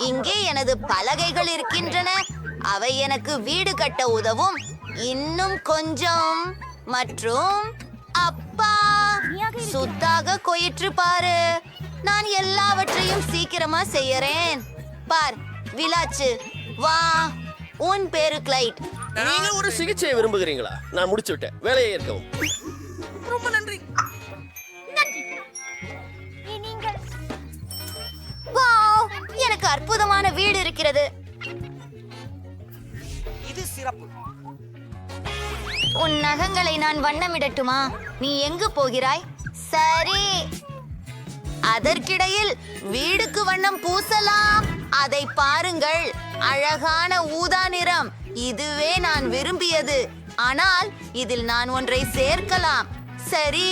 இங்கே எனது பலகைகள் இருக்கின்றன. அவை எனக்கு வீடு கட்ட உதவும். இன்னும் கொஞ்சம். மற்றும் அப்பா, சுத்தாக கொயிற்று பாரு. நான் எல்லாவற்றையும் சீக்கிரமா செய்யறேன். பார் விலாச்சு, வா. உன் பேரு கிளைட். நீங்க ஒரு சிகிச்சையை விரும்புகிறீங்களா? நான் முடிச்சு விட்டேன். வேலையை ஏற்கவும். ரொம்ப நன்றி. வாவ், எனக்கு அற்புதமான வீடு இருக்கிறது. இது சிறப்பு. உன் நகங்களை நான் வண்ணமிடட்டுமா? நீ எங்கு போகிறாய்? சரி, அதற்கிடையில் வீடுக்கு வண்ணம் பூசலாம். அதை பாருங்கள், அழகான ஊதா நிறம். இதுவே நான் விரும்பியது. ஆனால் இதில் நான் ஒன்றை சேர்க்கலாம். சரி,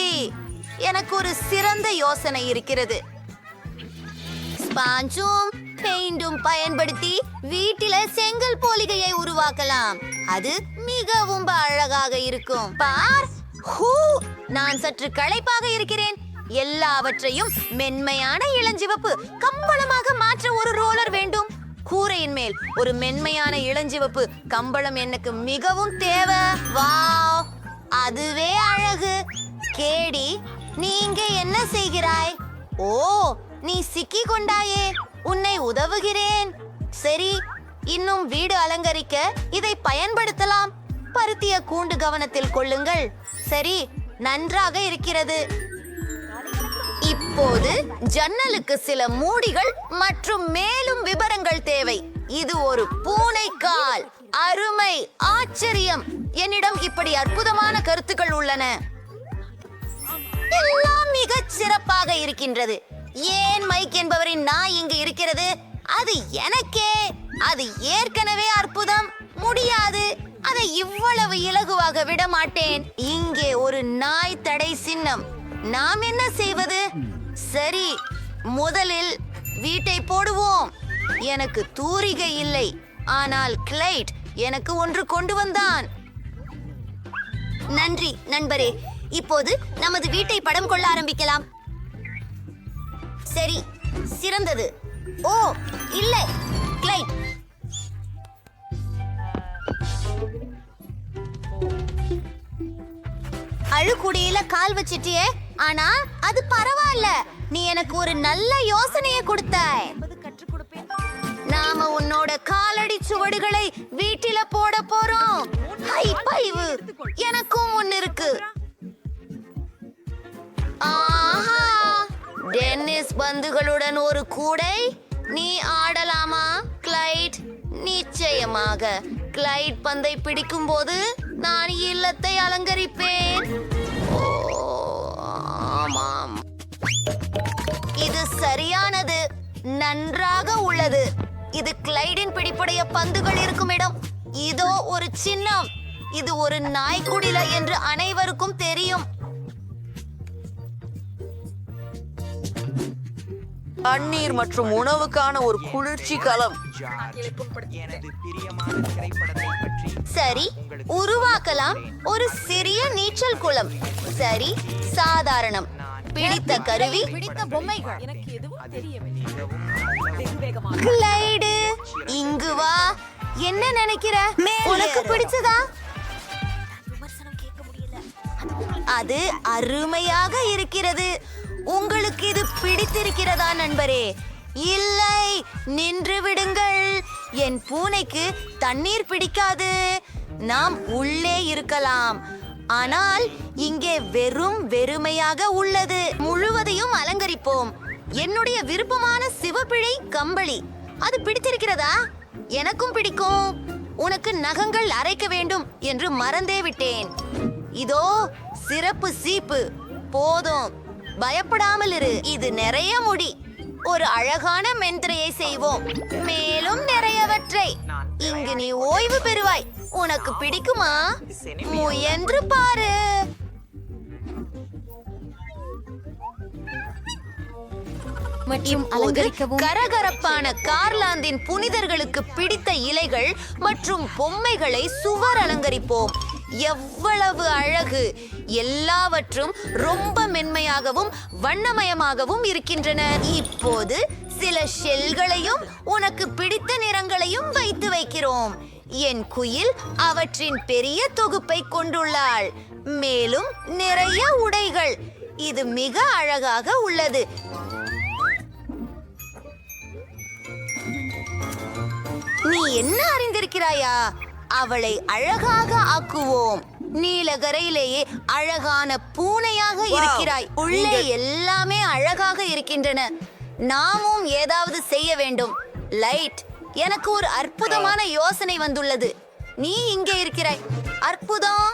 எனக்கு ஒரு சிறந்த யோசனை இருக்கிறது. ஸ்பாஞ்சும் பெயிண்டும் பயன்படுத்தி வீட்டில செங்கல் போலிகையை உருவாக்கலாம். அது மிகவும் அழகாக இருக்கும். பார், ஹூ, நான் சற்று களைப்பாக இருக்கிறேன். எல்லாவற்றையும் மென்மையான இளஞ்சிவப்பு கம்பளமாக மாற்ற ஒரு ரோலர் வேண்டும். கூரையின் மேல் ஒரு மென்மையான இளஞ்சிவப்பு கம்பளம் எனக்கு மிகவும் தேவை. வாவ், அதுவே அழகு. கேடி, நீ இங்கே என்ன செய்கிறாய்? ஓ, நீ சிக்கி கொண்டாயே. உன்னை உதவுகிறேன். சரி, இன்னும் வீடு அலங்கரிக்க இதை பயன்படுத்தலாம். பருத்திய கூண்டு கவனத்தில் கொள்ளுங்கள். சரி, நன்றாக இருக்கிறது. இப்போது ஜன்னலுக்கு சில மூடிகள் மற்றும் மேலும் விவரங்கள் தேவை. இது ஒரு பூனைக்கால். அருமை, ஆச்சரியம். என்னிடம் இப்படி அற்புதமான கருத்துக்கள் உள்ளன. எல்லாம் மிகச் சிறப்பாக இருக்கின்றது. ஏன் மைக் என்பவரின் நாய் இங்கு இருக்கிறது? அது எனக்கே. அது ஏற்கனவே அற்புதம். முடியாது, அதை இவ்வளவு இலகுவாக விட மாட்டேன். இங்கே ஒரு நாய் தடை சின்னம். நாம் என்ன செய்வது? சரி, முதலில் வீட்டை போடுவோம். எனக்கு தூரிகை இல்லை, ஆனால் கிளைட் எனக்கு ஒன்று கொண்டு வந்தான். நன்றி நண்பரே. இப்போது நமது வீட்டை படம் கொள்ள ஆரம்பிக்கலாம். சரி, சிறந்தது. ஓ இல்லை, கிளைட், அழுக்குடியில கால் வச்சிட்டியே. ஆனா அது பரவாயில்ல. நீ எனக்கு ஒரு நல்ல யோசனையை கொடுத்தாய். நாம உன்னோட காலடி சுவடுகளை வீட்டில போட போறோம். ஹை பைவு, எனக்கும் ஒன்னு இருக்கு. ஆஹா, டென்னிஸ் பந்துகளுடன் ஒரு கூடை. நீ ஆடலாமா கிளைட்? நிச்சயமாக. கிளைட் பந்தை பிடிக்கும் போது நான் இல்லத்தை அலங்கரிப்பேன். ஓ, ஆமாம், இது சரியானது. நன்றாக உள்ளது. இது கிளைடின் பிடிப்புடைய பந்துகள் இருக்கும் இடம். இதோ ஒரு சின்னம். இது ஒரு நாய்க்குடில என்று அனைவருக்கும் தெரியும். தண்ணீர் மற்றும் உணவுக்கான ஒரு குளிர்ச்சி களம். சரி, உருவாக்கலாம் ஒரு சிறிய நீச்சல் குளம். சரி, சாதாரணம். பிடித்த கருவி, பிடித்த பொம்மைகள். கிளைடு, இங்கு வா. என்ன நினைக்கிற? உனக்கு பிடிச்சதா? அது அருமையாக இருக்கிறது. உங்களுக்கு இது பிடித்திருக்கிறதா நண்பரே? இல்லை, நின்று விடுங்கள். என் பூனைக்கு தண்ணீர் பிடிக்காது. நாம் உள்ளே இருக்கலாம். ஆனால் இங்கே வெறுமையாக உள்ளது. முழுவதையும் அலங்கரிப்போம். என்னுடைய விருப்பமான சிவப்பிழை கம்பளி. அது பிடித்திருக்கிறதா? எனக்கும் பிடிக்கும். உனக்கு நகங்கள் அரைக்க வேண்டும் என்று மறந்தே விட்டேன். இதோ சிறப்பு சீப்பு. போதும், பயப்படாமல் இரு. இது நிறைய முடி. ஒரு அழகான மென்திரையை செய்வோம். மேலும் நிறையவற்றை. இங்கு நீ ஓய்வு பெறுவாய். உனக்கு பிடிக்குமா? முயன்று பாரு. இப்போது கரகரப்பான கார்லாந்தின் புனிதர்களுக்கு பிடித்த இலைகள் மற்றும் பொம்மைகளை சுவர் அலங்கரிப்போம். எவ்வளவு அழகு! எல்லாவற்றும் ரொம்ப மென்மையாகவும் வண்ணமயமாகவும் இருக்கின்றன. இப்போது சில ஷெல்களையும் உனக்கு பிடித்த நிறங்களையும் வைத்து வைக்கிறோம். என் குயில் அவற்றின் பெரிய தொகுப்பை கொண்டுள்ளாள். மேலும் நிறைய உடைகள். இது மிக அழகாக உள்ளது. நீ என்ன அறிந்திருக்கிறாயா? அவளை அழகாக ஆக்குவோம். நீலகரையிலேயே அழகான பூனையாக இருக்கிறாய். உள்ளே எல்லாமே அழகாக இருக்கின்றன. நாமும் ஏதாவது செய்ய வேண்டும். லைட், எனக்கு ஒரு அற்புதமான யோசனை வந்துள்ளது. நீ இங்கே இருக்கிறாய். அற்புதம்.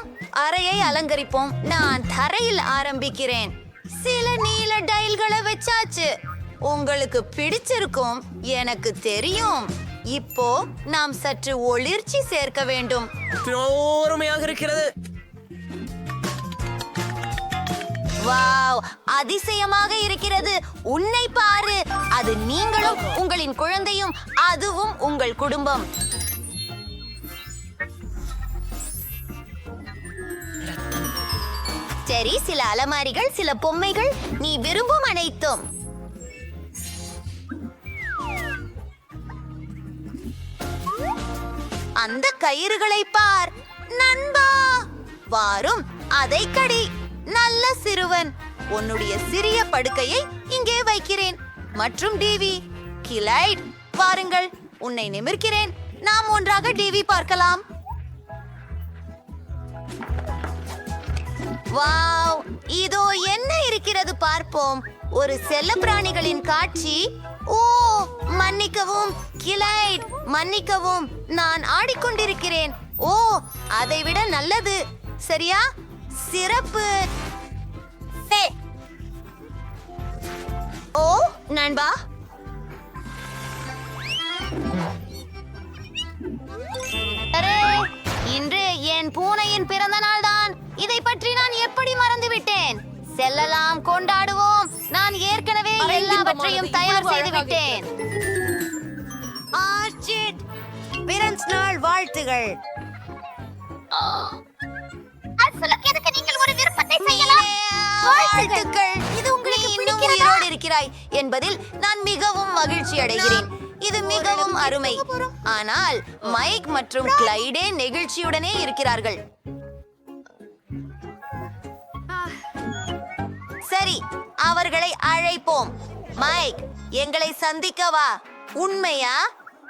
அறையை அலங்கரிப்போம். நான் தரையில் ஆரம்பிக்கிறேன். சில நீல டைல்களை வச்சாச்சு. உங்களுக்கு பிடிச்சிருக்கும், எனக்கு தெரியும். இப்போ நாம் சற்று ஒளிர்ச்சி சேர்க்க வேண்டும். அருமையாக இருக்கிறது. வாவ், அதிசயமாக இருக்கிறது. உன்னை பாரு. அது நீங்களும் உங்களின் குழந்தையும், அதுவும் உங்கள் குடும்பம். சரி, சில அலமாரிகள், சில பொம்மைகள், நீ விரும்பும் அனைத்தும். அந்த கயிறுகளை பார் நண்பா. வாரும், அதை கடி. நல்ல சிறுவன். உன்னுடைய சிறிய படுக்கையை இங்கே வைக்கிறேன். மற்றும் டிவி. கிளைட், வாருங்கள், உன்னை நிமிர்க்கிறேன். நாம் ஒன்றாக டிவி பார்க்கலாம். வாவ், இதோ என்ன இருக்கிறது பார்ப்போம். ஒரு செல்லப்பிராணிகளின் காட்சி. ஓ, மன்னிக்கவும் கிளைட், மன்னிக்கவும். நான் ஆடிக்கொண்டிருக்கிறேன். ஓ, அதைவிட நல்லது. சரியா? சிறப்பு. ஓ நண்பா, அரே, இன்று என் பூனையின் பிறந்த நாள் தான். இதை பற்றி நான் எப்படி மறந்துவிட்டேன்? செல்லலாம், கொண்டாடுவோம். நான் ஏற்கனவே எல்லாவற்றையும் தயார் செய்து விட்டேன். ஆர்ச்சிட், பிறந்த நாள் வாழ்த்துகள். நீங்கள் ஒரு விருப்பத்தை செய்யலாம். வாழ்த்துக்கள். இது உங்களுக்கு இன்னும் உயிரோடு இருக்கிறாய் என்பதில் நான் மிகவும் மகிழ்ச்சி அடைகிறேன். இது மிகவும் அருமை. ஆனால் மைக் மற்றும் கிளைடே நெகிழ்ச்சியுடனே இருக்கிறார்கள். சரி, அவர்களை அழைப்போம். மைக், எங்களை சந்திக்க வா. உண்மையா?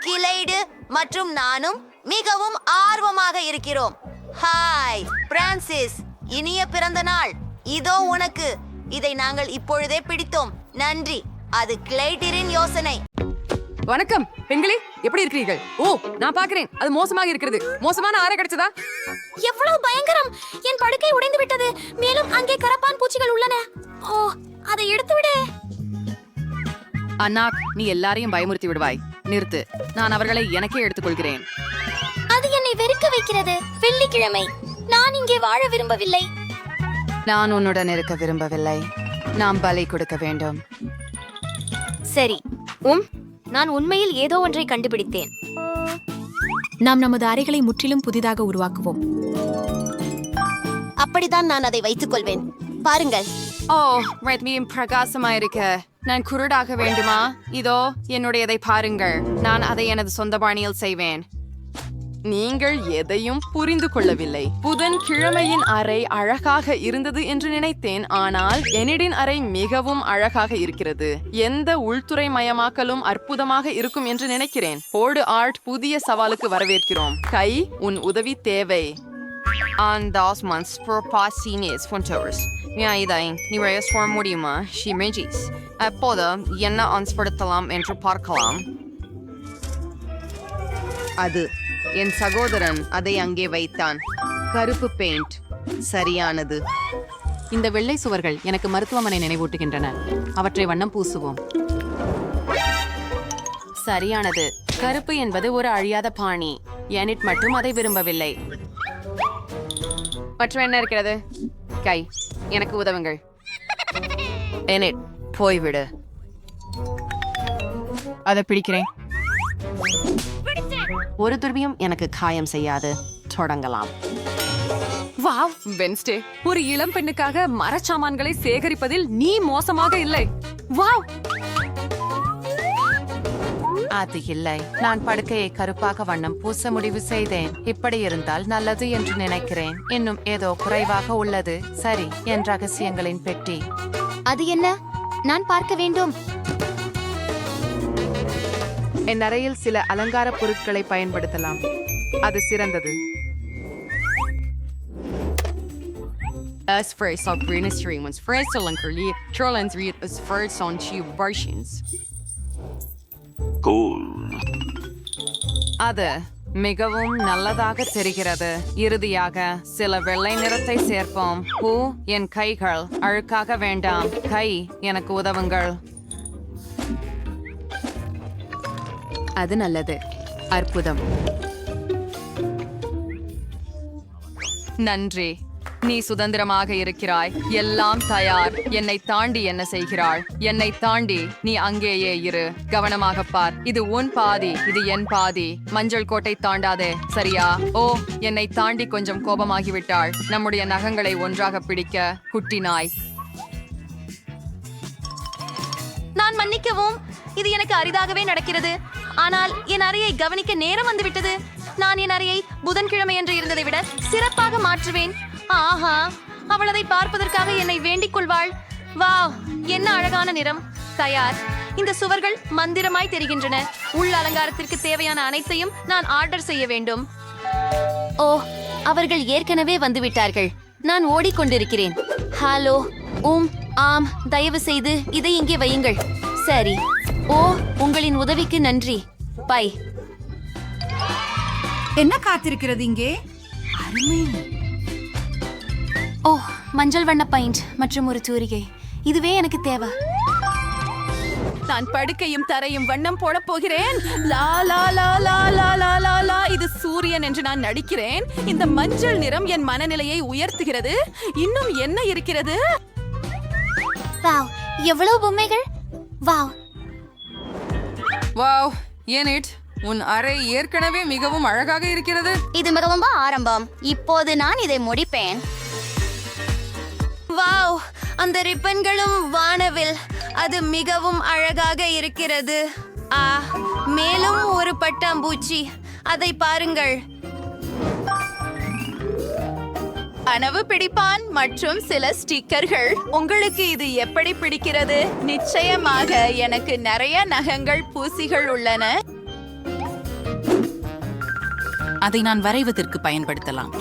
கிளைடு மற்றும் நானும் மிகவும் ஆர்வமாக இருக்கிறோம். ஹாய் பிரான்சிஸ், இனிய பிறந்த நாள். இதோ உனக்கு. இதை நாங்கள் இப்பொழுதே பிடித்தோம். நன்றி. அது கிளைடிரின் யோசனை. வணக்கம் பெண்களே, எப்படி இருக்கிறீர்கள்? ஓ, நான் பார்க்கிறேன், அது மோசமாக இருக்கிறது. மோசமான ஆரை கிடைச்சதா? எவ்வளவு பயங்கரம்! என் படுக்கை உடைந்து விட்டது. மேலும் அங்கே கரப்பான் பூச்சிகள் உள்ளன. ஓ, அதை எடுத்து விடு. அண்ணா, நீ எல்லாரையும் பயமுறுத்தி விடுவாய். நிறுத்து. நான் அவர்களை எனக்கே எடுத்துக்கொள்கிறேன். அது என்னை வெறுக்க வைக்கிறது. வெள்ளிக்கிழமை. நான் இங்கே வாழ விரும்பவில்லை. நான் உன்னுடன் இருக்க விரும்பவில்லை. நாம் பலி கொடுக்க வேண்டும். சரி, நான் உண்மையில் ஏதோ ஒன்றை கண்டுபிடித்தேன். நாம் நமது அறைகளை முற்றிலும் புதிதாக உருவாக்குவோம். அப்படித்தான் நான் அதை வைத்துக் கொள்வேன். பாருங்கள். ஓ, ரத்மியும் பிரகாசமாயிருக்க. நான் குருடாக வேண்டுமா? இதோ என்னுடையதை பாருங்கள். நான் அதை எனது சொந்த பாணியில் செய்வேன். நீங்கள் எதையும் புரிந்து கொள்ளவில்லை. புதன்கிழமையின் அறை அழகாக இருந்தது என்று நினைத்தேன். ஆனால் என்னின் அறை மிகவும் அழகாக இருக்கிறது. எந்த உள்துறை மயமாக்கலும் அற்புதமாக இருக்கும் என்று நினைக்கிறேன். போர்டு ஆர்ட் புதிய சவாலுக்கு வரவேற்கிறோம். கை, உன் உதவி தேவை. முடியுமா? அப்போது என்ன ஆன்ஸ்படுத்தலாம் என்று பார்க்கலாம். அது என் சகோதரன் அதை அங்கே வைத்தான். கருப்பு பெயிண்ட் சரியானது. இந்த வெள்ளை சுவர்கள் எனக்கு மருத்துவமனை நினைவூட்டுகின்றன. அவற்றை வண்ணம் பூசுவோம். சரியானது. கருப்பு என்பது ஒரு அழியாத பாணி. எனிட் மட்டும் அதை விரும்பவில்லை. மற்றும் என்ன இருக்கிறது? கை, எனக்கு உதவுங்கள். எனிட், போய்விடு. அதை பிடிக்கிறேன். ஒரு துருவியும் எனக்கு காயம் செய்யாது. தொடங்கலாம். வாவ், வென்ஸ்டே, ஒரு இளம் பெண்ணுக்காக மரச்சாமான்களை சேகரிப்பதில் நீ மோசமாக இல்லை. வாவ், அது இல்லை, நான் படுக்கையை கருப்பாக வண்ணம் பூச முடிவு செய்தேன். இப்படி இருந்தால் நல்லது என்று நினைக்கிறேன். இன்னும் ஏதோ குறைவாக உள்ளது. சரி, என் ரகசியங்களின் பெட்டி. அது என்ன? நான் பார்க்க வேண்டும். என் அறையில் சில அலங்கார பொருட்களை பயன்படுத்தலாம். அது சிறந்தது. As first of British was first on Curly, Trollands read as first on cheap versions. அது மிகவும் நல்லதாக தெரிகிறது. இறுதியாக சில வெள்ளை நிறத்தை சேர்ப்போம். என் கைகள் அழுக்காக வேண்டாம். கை, எனக்கு உதவுங்கள். அது நல்லது. அற்புதம். நன்றி. நீ சுதந்திரமாக இருக்கிறாய். எல்லாம் தயார். என்னை தாண்டி என்ன செய்கிறாள்? என்னை தாண்டி நீ அங்கேயே இரு. கவனமாக பார். இது உன் பாதி, இது என் பாதி. மஞ்சள் கோட்டை தாண்டாதே, சரியா? ஓ, என்னை தாண்டி கொஞ்சம் கோபமாகிவிட்டாள். நம்முடைய நகங்களை ஒன்றாக பிடிக்க குட்டி நாய். நான் மன்னிக்கவும். இது எனக்கு அரிதாகவே நடக்கிறது. ஆனால் என் அறையை கவனிக்க நேரம் வந்துவிட்டது. நான் என் அறையை புதன்கிழமை என்று இருந்ததை விட சிறப்பாக மாற்றுவேன். ஆஹா, அவள் அதை பார்ப்பதற்காக என்னை வேண்டிக் கொள்வாள். வாவ், என்ன அழகான நிறம். தயார். இந்த சுவர்கள் மந்திரமாய் தெரிகின்றன. உள் அலங்காரத்திற்கு தேவையான அனைத்தையும் நான் ஆர்டர் செய்ய வேண்டும். ஓ, அவர்கள் ஏற்கனவே வந்துவிட்டார்கள். நான் ஓடிக்கொண்டிருக்கிறேன். ஹலோ. ஆம், தயவு செய்து இதை இங்கே வையுங்கள். சரி. ஓ, உங்களின் உதவிக்கு நன்றி. பை. என்ன காத்திருக்கிறது இங்கே? அருமை. ஓ, மஞ்சள் வண்ண பெயிண்ட் மற்றும் ஒரு தூரிகை. இதுவே எனக்கு தேவை. நான் படுக்கையும் தரையும் வண்ணம் போட போகிறேன். லா லா லா லா லா லா லா லா. இது சூரியன் என்று நான் நடிக்கிறேன். இந்த மஞ்சள் நிறம் என் மனநிலையை உயர்த்துகிறது. இன்னும் என்ன இருக்கிறது? வாவ், எவ்வளவு பொம்மைகள். வாவ். வாவ், ஏனிட், உன் அறை ஏற்கனவே மிகவும் அழகாக இருக்கிறது. இது மிகவும் ஆரம்பம். இப்போது நான் இதை முடிப்பேன். வாவ், அந்த ரிப்பன்களும் வானவில். அது மிகவும் அழகாக இருக்கிறது. மேலும் ஒரு பட்டாம்பூச்சி. அதை பாருங்கள். கனவு பிடிப்பான் மற்றும் சில ஸ்டிக்கர்கள். உங்களுக்கு இது எப்படி பிடிக்கிறது? நிச்சயமாக எனக்கு நிறைய நகங்கள் பூசிகள் உள்ளன. அதை நான் வரைவதற்கு பயன்படுத்தலாம்.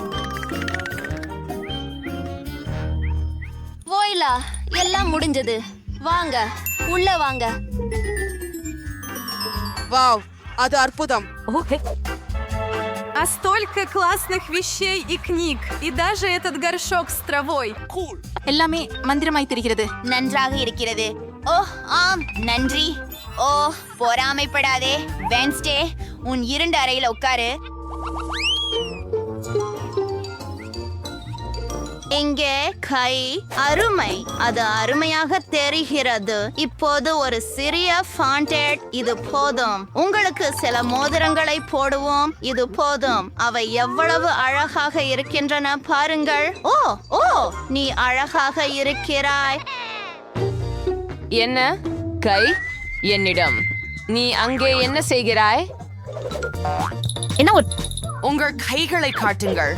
ஓய்லா, எல்லாம் முடிஞ்சது. வாங்க, உள்ள வாங்க. வாவ், அது அற்புதம். А столько классных вещей и книг. И даже этот горшок с травой. எல்லாமே மந்திரமாய் தெரிகிறது. நன்றாக இருக்கிறது. ஓ, ஆம், நன்றி. ஓ, பொறாமைப்படாதே. வென்ஸ்டே, உன் இருண்ட அறையில உட்காரு. இங்கே கை. அருமை. அது அருமையாக தெரிகிறது. இப்போது ஒரு சிறிய ஃபாண்டட். இது போதும். உங்களுக்கு சில மோதிரங்களை போடுவோம். இது போதும். அவை எவ்வளவு அழகாக இருக்கின்றன பாருங்கள். ஓ ஓ, நீ அழகாக இருக்கிறாய். என்ன? கை என்னிடம். நீ அங்கே என்ன செய்கிறாய்? உங்கள் கைகளை காட்டுங்கள்.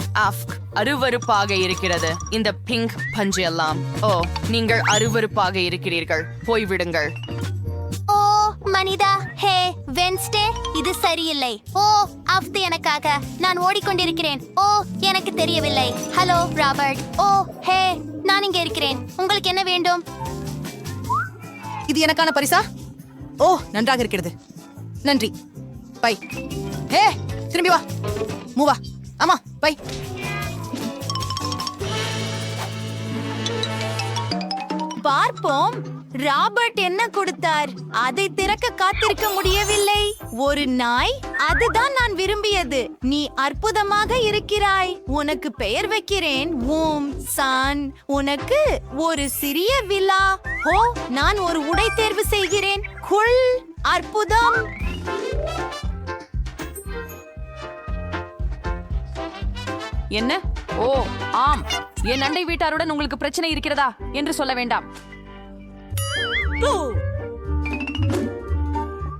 அருவருப்பாக இருக்கிறது. இந்த பிங்க் பஞ்சு எல்லாம். ஓ, நீங்கள் அருவருப்பாக இருக்கிறீர்கள். போய்விடுங்கள். ஓ மனிதா, ஹே வென்ஸ்டே, இது சரியில்லை. ஓ, அஃப்து எனக்காக. நான் ஓடிக்கொண்டிருக்கிறேன். ஓ, எனக்கு தெரியவில்லை. Hello Robert. ஓ ஹே, நான் இங்கே இருக்கிறேன். உங்களுக்கு என்ன வேண்டும்? இது எனக்கான பரிசா? ஓ, நன்றாக இருக்கிறது. நன்றி. பை. ஹே, திரும்பி வா. மூவா. ஆமா, பை. பார்ப்போம். ராபர்ட் என்ன கொடுத்தார்? அதை திறக்க காத்திருக்க முடியவில்லை. ஒரு நாய். அதுதான் நான் விரும்பியது. நீ அற்புதமாக இருக்கிறாய். உனக்கு பெயர் வைக்கிறேன். ஓம் சான். உனக்கு ஒரு சிறிய விழா. ஓ, நான் ஒரு உடை தேர்வு செய்கிறேன். குள். அற்புதம். என்ன? ஓ, ஆம். என் அண்டை வீட்டாருடன் உங்களுக்கு பிரச்சனை இருக்கிறதா என்று சொல்ல வேண்டாம்.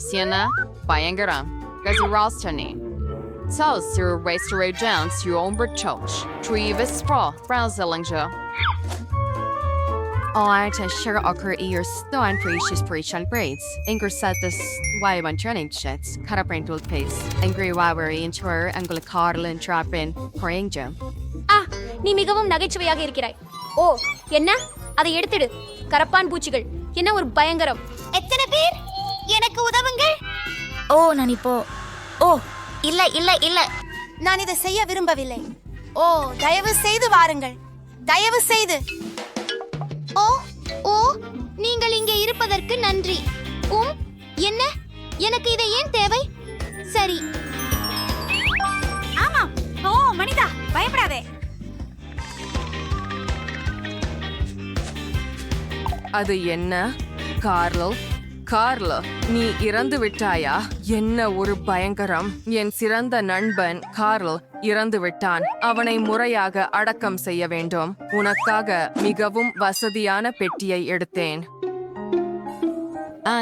சியனா, பயங்கரம். Gazurastani. So, Sir Restaurant Dance, you own Church. Trevis Pro, Brazilinger. Alright, sure occur ears, though I'm precious spiritual braids. Anger set this why I'm training shits. Cut up rental pace. Angry wiry into her, angle Carl and trap in, praying jam. நீ மிகவும் நகைச்சுவையாக இருக்கிறாய். ஓ என்ன, அதை எடுத்துடு. கரப்பான் பூச்சிகள் என்ன ஒரு பயங்கரம். எத்தனை பேர் எனக்கு உதவுங்கள். நான் இப்போ இல்ல நான் இதை செய்ய விரும்பவில்லை. தயவு செய்து வாருங்கள், தயவு செய்து. நீங்கள் இங்கே இருப்பதற்கு நன்றி. என்ன, எனக்கு இதை ஏன் தேவை? சரி. ஆமாம். மனிதா, பயப்படாதே. அது என்ன? கார்லோ, நீ இறந்து விட்டாயா? என்ன ஒரு பயங்கரம்! என் சிறந்த நண்பன் கார்ல் இறந்து விட்டான். அவனை முறையாக அடக்கம் செய்ய வேண்டும். உனக்காக மிகவும் வசதியான பெட்டியை எடுத்தேன்.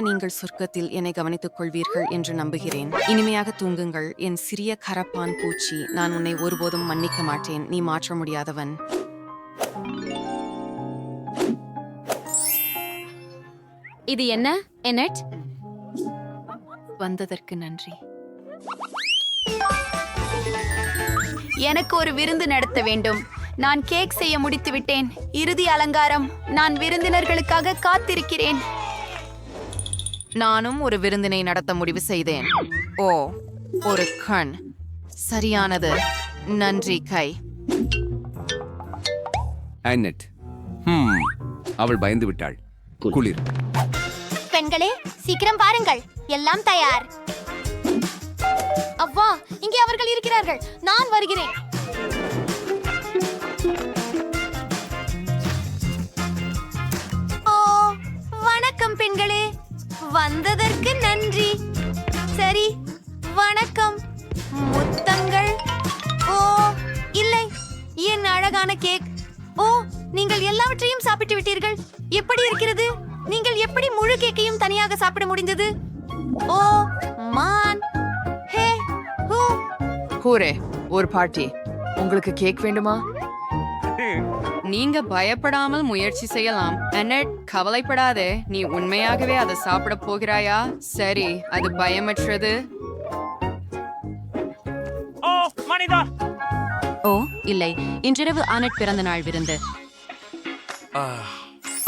நீங்கள் சொர்க்கத்தில் என்னை கவனித்துக் கொள்வீர்கள் என்று நம்புகிறேன். இனிமையாக தூங்குங்கள், என் சிறிய கரப்பான் பூச்சி. நான் உன்னை ஒருபோதும் மன்னிக்க மாட்டேன். நீ மாற்ற முடியாதவன். இது என்ன, என்னட்? வந்ததற்கு நன்றி. எனக்கு ஒரு விருந்து நடத்த வேண்டும். நான் கேக் செய்ய முடித்து விட்டேன். இறுதி அலங்காரம். நான் விருந்தினர்களுக்காக காத்திருக்கிறேன். நானும் ஒரு விருந்தினை நடத்த முடிவு செய்தேன். ஒரு கண். சரியானது. நன்றி கை. அன்னட். அவள் பயந்து விட்டாள். குளிர். பெண்களே, சீக்கிரம் பாருங்கள், எல்லாம் தயார். அவ்வா, இங்கே அவர்கள் இருக்கிறார்கள். நான் வருகிறேன். வணக்கம் பெண்களே, வந்ததற்கு நன்றி. சரி, வணக்கம். முத்தங்கள். இல்லை, என் அழகான கேக். நீங்கள் எல்லாவற்றையும் சாப்பிட்டு விட்டீர்கள். எப்படி இருக்கிறது? நீங்கள் எப்படி முழு கேக்கையும் தனியாக சாப்பிட முடிந்தது? மான். ஹே ஹூ. ஹூரே, ஒரு பார்ட்டி. உங்களுக்கு கேக் வேண்டுமா? நீங்க பயப்படாமல் முயற்சி செய்யலாம். அன்னட், கவலைப்படாதே. நீ உண்மையாகவே அதை சாப்பிட போகிறாயா? சரி, அது பயமற்றது. இல்லை, இன்றிரவு அனட் பிறந்த நாள் விருந்து.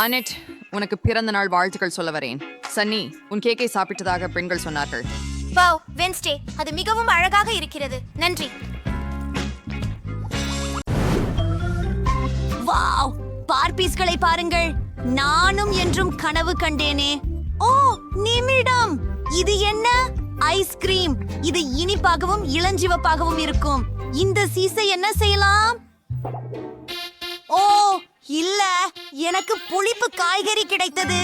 அனட், உனக்கு பிறந்த நாள் வாழ்த்துக்கள் சொல்ல வரேன். சன்னி, உன் கேக்கை சாப்பிட்டதாக பெண்கள் சொன்னார்கள். வாவ், வென்ஸ்டே, அது மிகவும் அழகாக இருக்கிறது. நன்றி. வாவ், பார்பீஸ்களை பாருங்கள். நானும் என்றும் கனவு கண்டேனே. நிமிடம். இது என்ன? ஐஸ்கிரீம். இது இனிப்பாகவும் இளஞ்சிவப்பாகவும் இருக்கும். இந்த சீசை என்ன செய்யலாம்? இல்ல, எனக்கு புளிப்பு காய்கறி கிடைத்தது.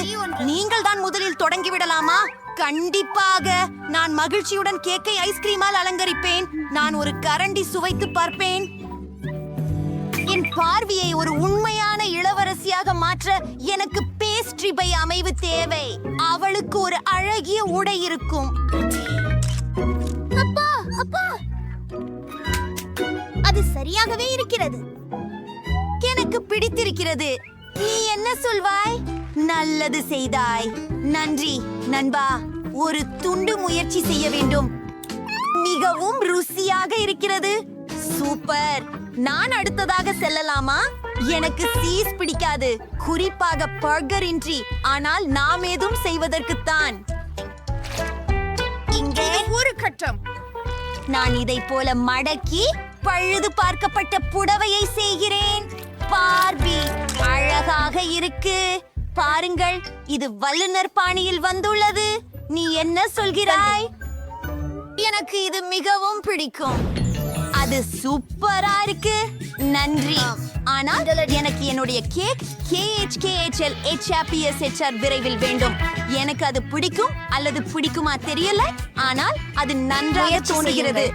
நீங்கள் தான் முதலில் தொடங்கி விடலாமா? கண்டிப்பாக. நான் மகிழ்ச்சியுடன் கேக்கை ஐஸ்கிரீமால் அலங்கரிப்பேன். நான் ஒரு கரண்டி சுவைத்து பார்ப்பேன். என் பார்வையை ஒரு உண்மையான இளவரசியாக மாற்ற எனக்கு பேஸ்ட்ரி பை அமைவு தேவை. அவளுக்கு ஒரு அழகிய உடை இருக்கும். அப்பா, அப்பா, அது சரியாகவே இருக்கிறது. எனக்கு பிடித்திருக்கிறது. நீ என்ன சொல்வாய்? நல்லது செய்தாய். நன்றி நண்பா. ஒரு துண்டு முயற்சி செய்ய வேண்டும். மிகவும் ருசியாக இருக்கிறது. சூப்பர். நான் அடுத்ததாக செல்லலாமா? எனக்கு சீஸ் பிடிக்காது, குறிப்பாக பர்கர் இன்றி. ஆனால் நாம் ஏதும் செய்வதற்குத்தான். இங்கே ஒரு கட்டம். நான் இதை போல மடக்கி பழுது பார்க்கப்பட்ட புடவையை செய்கிறேன். பார்பி, அழகாக இருக்கு. பாருங்கள், இது வல்லுநர் பாணியில் வந்துள்ளது. நீ என்ன சொல்கிறாய்? எனக்கு இது மிகவும் பிடிக்கும். அது சூப்பரா இருக்கு. நன்றி. ஆனால் எனக்கு என்னுடைய கேக் KHKHL HAPSHR விரைவில் வேண்டும். எனக்கு அது பிடிக்கும் அல்லது பிடிக்குமா தெரியல, ஆனால் அது நன்றாக தோன்றுகிறது.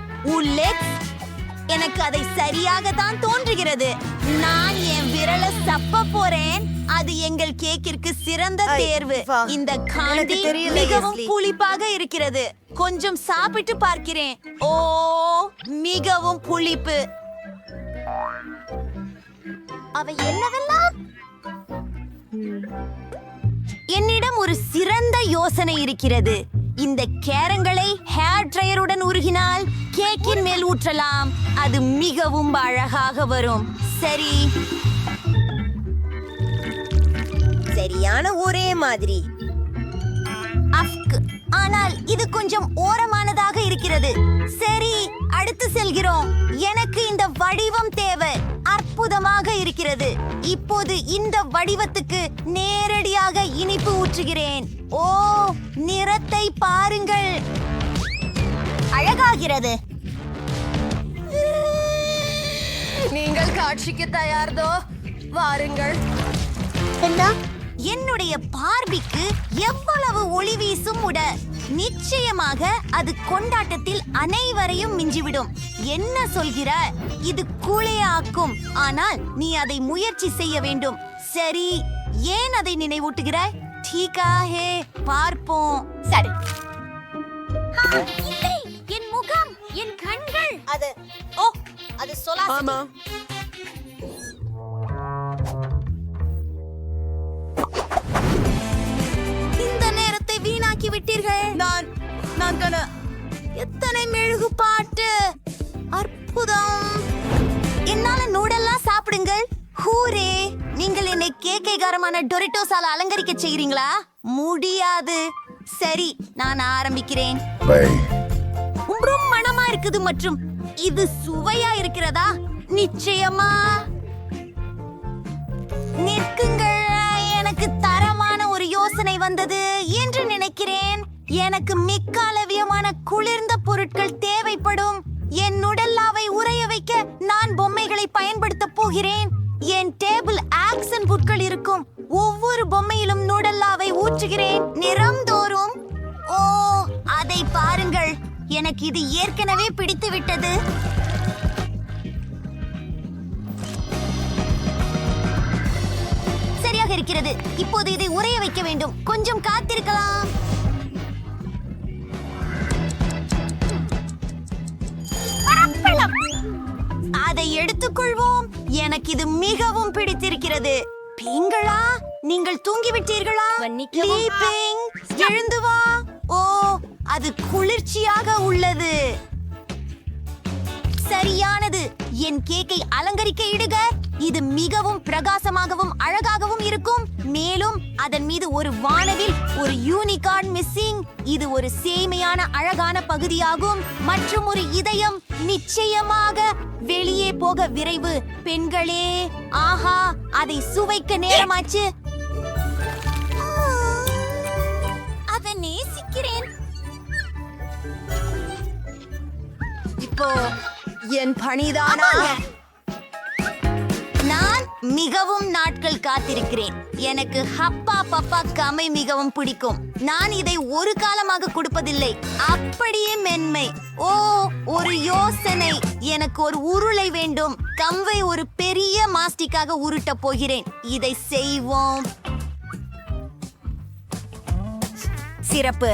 எனக்கு அதை சரியாக தான் தோன்றுகிறது. நான் என் விரலை சப்ப போறேன். அது எங்கள் கேக்கிற்கு சிறந்த தேர்வு. இந்த காண்டி மிகவும் புளிப்பாக இருக்கிறது. கொஞ்சம் சாப்பிட்டு பார்க்கிறேன். ஓ, மிகவும் புளிப்பு. அவை என்னவெல்லாம்? என்னிடம் ஒரு சிறந்த யோசனை இருக்கிறது. இந்த கேரங்களை ஹேர் ட்ரையருடன் உருகினால் கேக்கின் மேல் ஊற்றலாம். அது மிகவும் அழகாக வரும். சரி, சரியான ஒரே மாதிரி. ஆனால் இது கொஞ்சம் ஓரமானதாக இருக்கிறது. சரி, அடுத்து செல்கிறோம். எனக்கு இந்த வடிவம் தேவை. அற்புதமாக இருக்கிறது. இப்போது இந்த வடிவத்துக்கு நேரடியாக இனிப்பு ஊற்றுகிறேன். ஓ, நிறத்தை பாருங்கள், அழகாகிறது. நீங்கள் காட்சிக்கு தயார்தோ? வாருங்கள். என்னுடைய பார்பிக்கு எவ்வளவு ஒளி வீசும் உட. நிச்சயமாக அது கொண்டாட்டத்தில் அனைவரையும் மிஞ்சிவிடும். என்ன சொல்கிறாய்? இது கூழையாக்கும். ஆனால் நீ அதை முயற்சி செய்ய வேண்டும். சரி, ஏன் அதை நினைவூட்டுகிறாய்? டீகா ஹே, பார்ப்போம். சரி. என் முகம், என் கண்கள். அது சொல்லாமா? இந்த நேரத்தை வீணாக்கி விட்டீர்கள். நான் எத்தனை மெழுகு பாட்டு, அற்புதம். என்னால நூடெல்லாம் சாப்பிடுங்கள். ஹூரே, நீங்கள் என்னை கேக்கைகாரமான டொரிட்டோஸால அலங்கரிக்க செய்கிறீங்களா? முடியாது. சரி, நான் ஆரம்பிக்கிறேன். ரொம்ப மணமா இருக்குது மற்றும் இது சுவையா இருக்கிறதா? நிச்சயமா. நிற்குங்கள், எனக்கு தரமான ஒரு யோசனை வந்தது என்று நினைக்கிறேன். எனக்கு மிக்க அளவியமான குளிர்ந்த பொருட்கள் தேவைப்படும். என் நுடல்லாவை உறைய வைக்க நான் பொம்மைகளை பயன்படுத்த போகிறேன். என் டேபிள் ஆக்சன் புட்கள் இருக்கும். ஒவ்வொரு பொம்மையிலும் நுடல்லாவை ஊற்றுகிறேன், நிறம் தோறும். ஓ, அதை பாருங்கள், எனக்கு இது ஏற்கனவே பிடித்து விட்டது. சரியாக இருக்கிறது. இப்போது இதை உறைய வைக்க வேண்டும். கொஞ்சம் காத்திருக்கலாம். அதை எடுத்துக்கொள்வோம். எனக்கு இது மிகவும் பிடித்திருக்கிறது. பிங்களா, நீங்கள் தூங்கிவிட்டீர்களா? லீபிங், எழுந்து வா. ஓ, அது குளிர்ச்சியாக உள்ளது. சரியானது. என் கேக்கை அலங்கரிக்க இடுக. இது மிகவும் பிரகாசமாகவும் அழகாகவும் இருக்கும். மேலும் அதன் மீது ஒரு வானவில், ஒரு யூனிகார்ன் மிஸ்ஸிங். இது ஒரு சேமையான அழகான பகுதியாகும். மற்றும் ஒரு இதயம். நிச்சயமாக வெளியே போக விரைவு பெண்களே. ஆஹா, அதை சுவைக்க நேரமாச்சு. அதை நேசிக்கிறேன். இப்போ என் பணிதானா? நான் மிகவும் நாட்கள் காத்திருக்கிறேன். எனக்கு ஹப்பா பப்பா கமை மிகவும் பிடிக்கும். நான் இதை ஒரு காலமாக கொடுப்பதில்லை. அப்படியே மென்மை. ஓ, ஒரு யோசனை. எனக்கு ஒரு உருளை வேண்டும். கம்வை ஒரு பெரிய மாஸ்டிக்காக உருட்ட போகிறேன். இதை செய்வோம். சிறப்பு.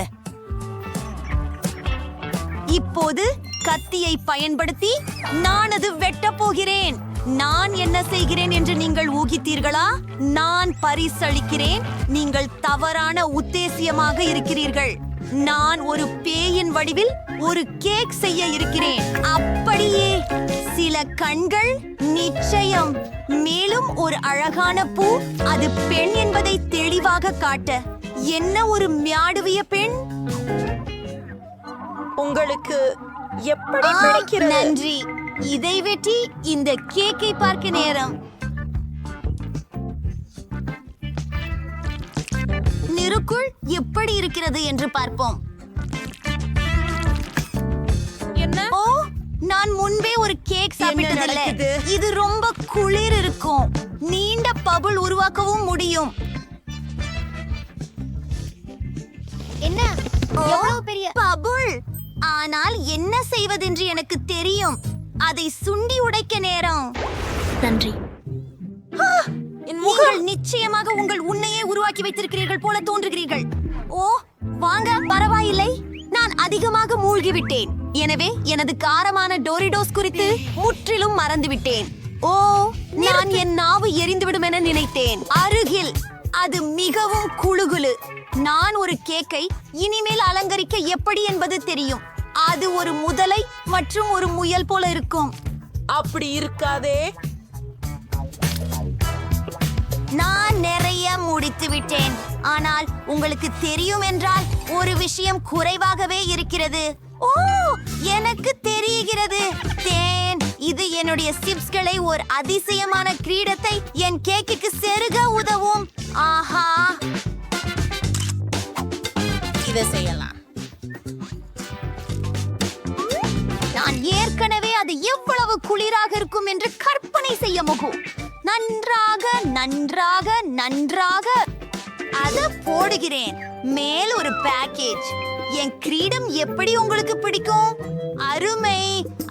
இப்போது கத்தியை பயன்படுத்தி நான் அது வெட்டப் போகிறேன். நான் என்ன செய்கிறேன் என்று நீங்கள் ஊகித்தீர்களா? நான் பரிசளிக்கிறேன். நீங்கள் தவறான உத்தேசியமாக இருக்கிறீர்கள். நான் ஒரு பேயின் வடிவில் ஒரு கேக் செய்ய இருக்கிறேன். அப்படியே சில கண்கள், நிச்சயம். மேலும் ஒரு அழகான பூ. அது பெண் என்பதை தெளிவாக காட்ட. என்ன ஒரு மியாடுவிய பெண். உங்களுக்கு எப்படி பிடிக்கிறது? நன்றி. இதை வெட்டி இந்த கேக்கை பார்க்க நேரம். நிறுக்குள் எப்படி இருக்கிறது என்று பார்ப்போம். என்ன? ஓ, நான் முன்பே ஒரு கேக் சாப்பிட்டதில்லை. இது ரொம்ப குளிர் இருக்கும். நீண்ட பபுள் உருவாக்கவும் முடியும். என்ன எவ்வளவு பெரிய பபுள்! ஆனால் என்ன செய்வதென்று எனக்கு தெரியும். அதை சுண்டி உடைக்க நேரம். நன்றி. நீங்கள் நிச்சயமாக உங்கள் உன்னையே உருவாக்கி வைத்திருக்கிறீர்கள் போல தோன்றுகிறீர்கள். ஓ, வாங்க, பரவாயில்லை. நான் நான் அதிகமாக மூழ்கிவிட்டேன், எனவே எனது காரமான டோரிடோஸ் குறித்து முற்றிலும் மறந்துவிட்டேன். ஓ, நான் என் நாவு எரிந்துவிடும் என நினைத்தேன். அருகில் அது மிகவும் குளுகுளு. நான் ஒரு கேக்கை இனிமேல் அலங்கரிக்க எப்படி என்பது தெரியும். அது ஒரு முதலை மற்றும் ஒரு முயல் போல இருக்கும். அப்படி இருக்காதே. நான் நிறைய முடித்து விட்டேன், ஆனால் உங்களுக்கு தெரியும் என்றால் ஒரு விஷயம் குறைவாகவே இருக்கிறது. ஓ, எனக்கு தெரிகிறது. தேன், இது என்னுடைய சிப்ஸ்களை ஒரு அதிசயமான கிரீடத்தை என் கேக்குக்கு செருக உதவும். ஆஹா, இதை செய்யலாம். நான் ஏற்கனவே அது எவ்வளவு குளிராக இருக்கும் என்று கற்பனை செய்ய முடியும். நன்றாக நன்றாக நன்றாக அதை போடுகிறேன். மேல் ஒரு பேக்கேஜ். என் கிரீடம் எப்படி உங்களுக்கு பிடிக்கும்? அருமை.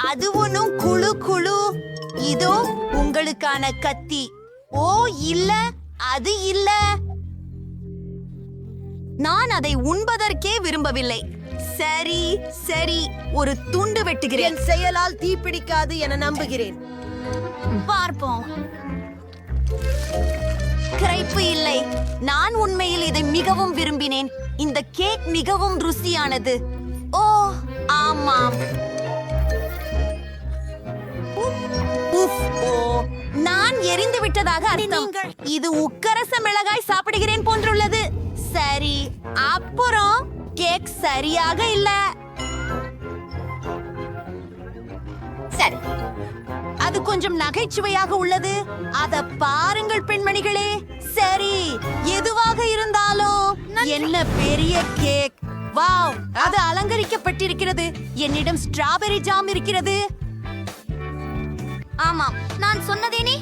அது ஒன்றும் குழு குழு. இதோ உங்களுக்கான கத்தி. ஓ இல்ல, அது இல்ல. நான் அதை உண்பதற்கே விரும்பவில்லை. சரி சரி, ஒரு துண்டு வெட்டுகிறேன். செயலால் தீப்பிடிக்காது என நம்புகிறேன். பார்ப்போம். கிரைப்பு இல்லை. நான் உண்மையில் இதை மிகவும் விரும்பினேன். இந்த கேக் மிகவும் ருசியானது. ஓ ஆமாம். உஃப், ஓ, நான் எரிந்து விட்டதாக அர்த்தம். இது உக்கரச மிளகாய் சாப்பிடுகிறேன் போன்றுள்ளது. சரி, அப்புறம் கேக் சரியாக இல்ல. சரி, அது கொஞ்சம் நகைச்சுவையாக உள்ளது. அத பாருங்கள் பெண்மணிகளே. சரி, எதுவாக இருந்தாலும் என்ன பெரிய கேக். வாவ், அது அலங்கரிக்கப்பட்டிருக்கிறது. என்னிடம் ஸ்ட்ராபெரி ஜாம் இருக்கிறது. ஆமாம், நான் சொன்னதேனே.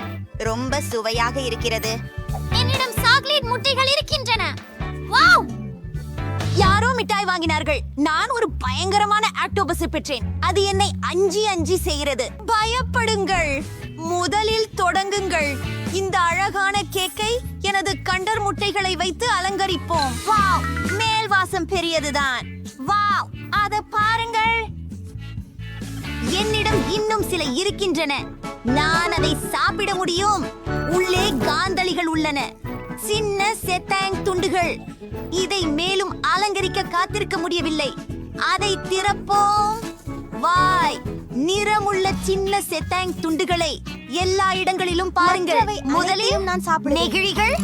ரொம்ப சுவையாக இருக்கிறது. என்னிடம் சாக்லேட் முட்டைகள் இருக்கின்றன. வாவ், யாரோ மிட்டாய் வாங்கினார்கள். நான் ஒரு பயங்கரமான ஆக்டோபஸை பெற்றேன். அது என்னை அஞ்சி அஞ்சி செய்கிறது. பயப்படுங்கள், முதலில் தொடங்குங்கள். இந்த அழகான கேக்கை எனது கண்டர் முட்டைகளை வைத்து அலங்கரிப்போம். வாவ், மேல் வாசம் பெரியதுதான். வாவ், அத பாருங்கள். என்னிடம் இன்னும் சில இருக்கின்றன. நான் அதை சாப்பிட முடியும். உள்ளே காந்தளிகள் உள்ளன, சின்ன செத்தாங் துண்டுகள். இதை மேலும் அலங்கரிக்க காத்திருக்க முடியவில்லை. அதை திறப்போம். வாய், நிறமுள்ள சின்ன செத்தாங் துண்டுகளை எல்லா இடங்களிலும் பாருங்கள். முதலில் நான் சாப்பிட நெகிழிகள்.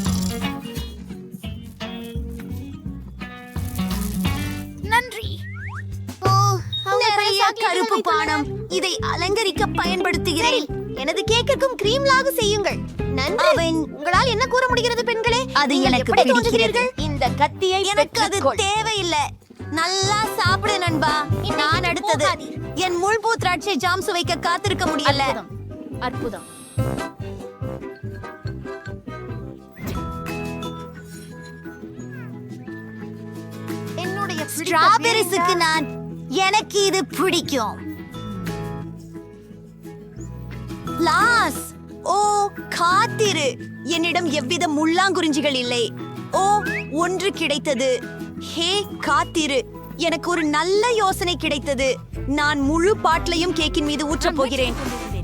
நன்றி. ஓ, நிறைய கருப்பு பானம். இதை அலங்கரிக்க பயன்படுத்துகிறேன். எனது கேக்கிற்கும் கிரீம் லாகு செய்யுங்கள். நன்றி. உங்களால் என்ன கூற முடிகிறது பெண்களே? அது எனக்கு பிடிக்கிறது. இந்த கத்தியை எனக்கு அது தேவையில்லை. நல்லா சாப்பிடு நண்பா. நான் அடுத்தது. என் முள்பூ திராட்சை ஜாம் சுவைக்க காத்திருக்க முடியல. அற்புதம். என்னுடைய ஸ்ட்ராபெரிஸுக்கு எனக்கு இது பிடிக்கும். லாஸ், ஓ காத்திரு. என்னிடம் எவ்வித முள்ளாங்குறிஞ்சிகள் இல்லை. ஓ, ஒன்று கிடைத்தது. ஹே காத்திரு, எனக்கு ஒரு நல்ல யோசனை கிடைத்தது. நான் முழு பாட்டிலையும் கேக்கின் மீது ஊற்றப் போகிறேன்.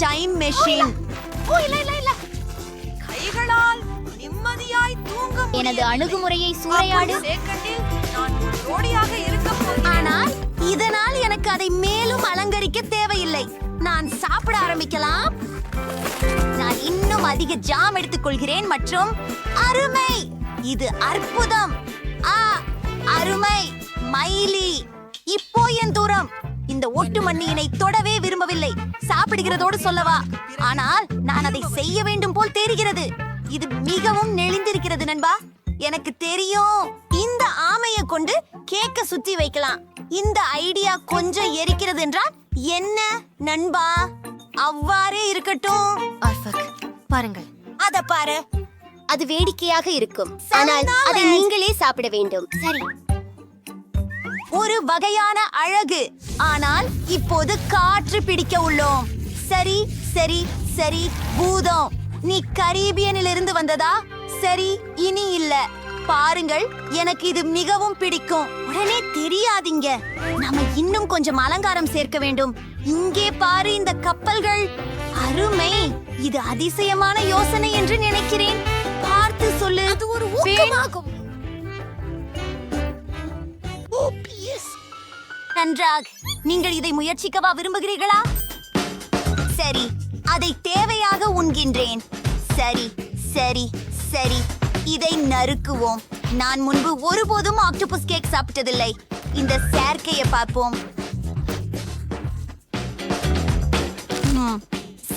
Time machine. ஓ இல்ல இல்ல இல்ல, கைகளால் நிம்மதியாய் தூங்க முடியும். எனது அணுகுமுறையை சூறையாடு. நான் ஜோடியாக இருக்க போகிறேன். ஆனால் இதனால் எனக்கு அதை மேலும் அலங்கரிக்க தேவையில்லை. நான் சாப்பிட ஆரம்பிக்கலாம். நான் இன்னும் அதிக ஜாம் எடுத்துக்கொள்கிறேன் மற்றும் அருமை, இது அற்புதம். அருமை மைலி. இப்போ என் தூரம். இந்த ஒட்டு மண்ணியினை தொடவே விரும்பவில்லை. சாப்பிடுகிறதோடு சொல்லவா, ஆனால் நான் அதை செய்ய வேண்டும் போல் தெரிகிறது. இது மிகவும் நெளிந்திருக்கிறது நண்பா. எனக்கு தெரியும். இந்த ஆமையை கொண்டு கேக்க சுத்தி வைக்கலாம். இந்த ஐடியா கொஞ்சம் எரிக்கிறது என்றால் என்ன நண்பா? அவ்வாறே இருக்கட்டும். பாருங்கள், அத பாரு. அது வேடிக்கையாக இருக்கும், ஆனால் அதை நீங்களே சாப்பிட வேண்டும். சரி, ஒரு வகையான அழகு. ஆனால் இப்போது காற்று பிடிக்க உள்ளோம். சரி சரி சரி, பூதம், நீ கரீபியனிலிருந்து வந்ததா? சரி, இனி இல்ல. பாருங்கள், எனக்கு இது மிகவும் பிடிக்கும். உடனே தெரியாதீங்க, நாம இன்னும் கொஞ்சம் அலங்காரம் சேர்க்க வேண்டும். இங்கே பாரு, இந்த கப்பல்கள் அருமை. இது அதிசயமான யோசனை என்று நினைக்கிறேன். பார்த்து சொல்லு. அது ஒரு ஊக்கமாகும். நன்றாக. நீங்கள் இதை முயற்சிக்கவா விரும்புகிறீர்களா? சரி, அதை தேவையாக உண்கின்றேன். சரி சரி சரி, இதை நறுக்குவோம். நான் முன்பு ஒருபோதும் ஆக்டோபஸ் கேக் சாப்பிட்டதில்லை. இந்த சேர்க்கையை பார்ப்போம்.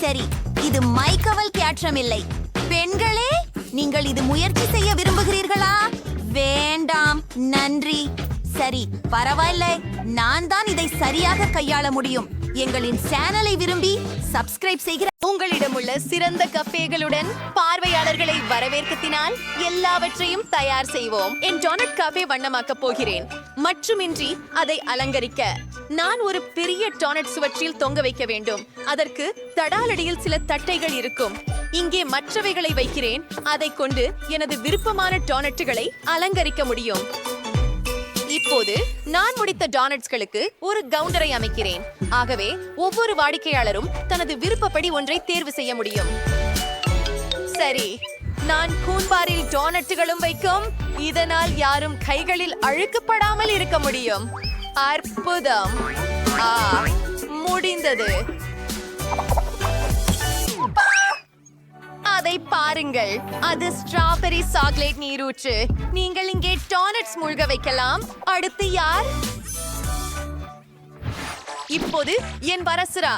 சரி, இது மைக்கவல் கேட்ரம் இல்லை. பெண்களே, நீங்கள் இது முயற்சி செய்ய விரும்புகிறீர்களா? வேண்டாம், நன்றி. சரி, பரவாயில்லை, நான் தான் இதை சரியாக கையாள முடியும். எங்களின் சேனலை விரும்பி சப்ஸ்கிரைப் செய்கிற உங்களிடம் உள்ள சிறந்த கஃபேகளுடன் பார்வையாளர்களை வரவேற்கத்தினால் எல்லாவற்றையும் தயார் செய்வோம். என் டோனட் காஃபே வண்ணமாக்க போகிறேன். மற்றுமின்றி அதை அலங்கரிக்க நான் ஒரு பெரிய டோனட் சுவற்றில் தொங்க வைக்க வேண்டும். அதற்கு தடாலடியில் சில தட்டைகள் இருக்கும். இங்கே மற்றவைகளை வைக்கிறேன். அதை கொண்டு எனது விருப்பமான டோனட்டுகளை அலங்கரிக்க முடியும். இப்போது நான் முடித்த டோனட்ஸ்களுக்கு ஒரு கவுண்டரை அமைக்கிறேன். ஆகவே ஒவ்வொரு வாடிக்கையாளரும் தனது விருப்பப்படி ஒன்றை தேர்வு செய்ய முடியும். சரி, நான் கூன்பாரில் டோனட்டுகளும் வைக்கும். இதனால் யாரும் கைகளில் அழுக்கப்படாமல் இருக்க முடியும். அற்புதம். முடிந்தது. அதை பாருங்கள், அது ஸ்ட்ராபெரி சாக்லேட் நீரூற்று. நீங்கள் இங்கே டோனட்ஸ் மூழ்க வைக்கலாம். அடுத்து யார்? இப்போது என் வரசுரா.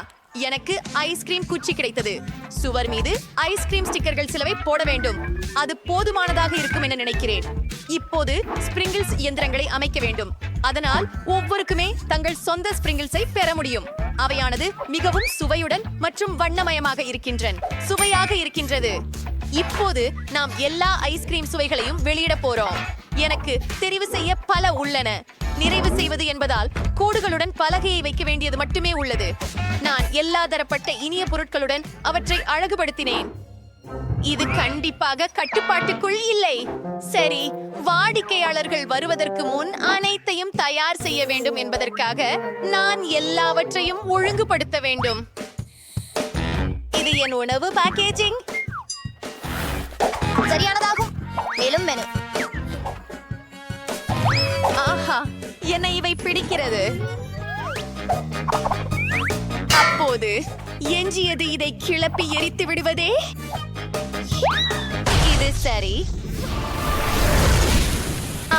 எனக்கு ஐஸ்கிரீம் குச்சி கிடைத்தது. சுவர் மீது ஐஸ்கிரீம் ஸ்டிக்கர்கள் சிலவை போட வேண்டும். அது போதுமானதாக இருக்கும் என நினைக்கிறேன். இப்போது ஸ்பிரிங்கிள்ஸ் இயந்திரங்களை அமைக்க வேண்டும். அதனால் ஒவ்வொருக்குமே தங்கள் சொந்த ஸ்பிரிங்கிள்ஸை பெற முடியும். அவையானது மிகவும் சுவையுடன் மற்றும் வண்ணமயமாக இருக்கின்றன. சுவையாக இருக்கின்றது. இப்போது நாம் எல்லா ஐஸ்கிரீம் சுவைகளையும் வெளியிட போறோம். எனக்கு தெரிவு செய்ய பல உள்ளன. நிறைவு செய்வது என்பதால் கோடுகளுடன் பலகையை வைக்க வேண்டியது மட்டுமே உள்ளது. நான் எல்லா தரப்பட்ட இனிய பொருட்களுடன் அவற்றை அழகுபடுத்தினேன். இது கண்டிப்பாக கட்டுப்பாட்டுக்குள் இல்லை. சரி, வாடிக்கையாளர்கள் வருவதற்கு முன் அனைத்தையும் தயார் செய்ய வேண்டும் என்பதற்காக நான் எல்லாவற்றையும் ஒழுங்குபடுத்த வேண்டும். இது என் உணவு பேக்கேஜிங். சரியானதாகும். மேலும் மெனு. ஆஹா, என்னை இவை பிடிக்கிறது. அப்போது எஞ்சியது இதை கிளப்பி எரித்து விடுவதே. இது சரி.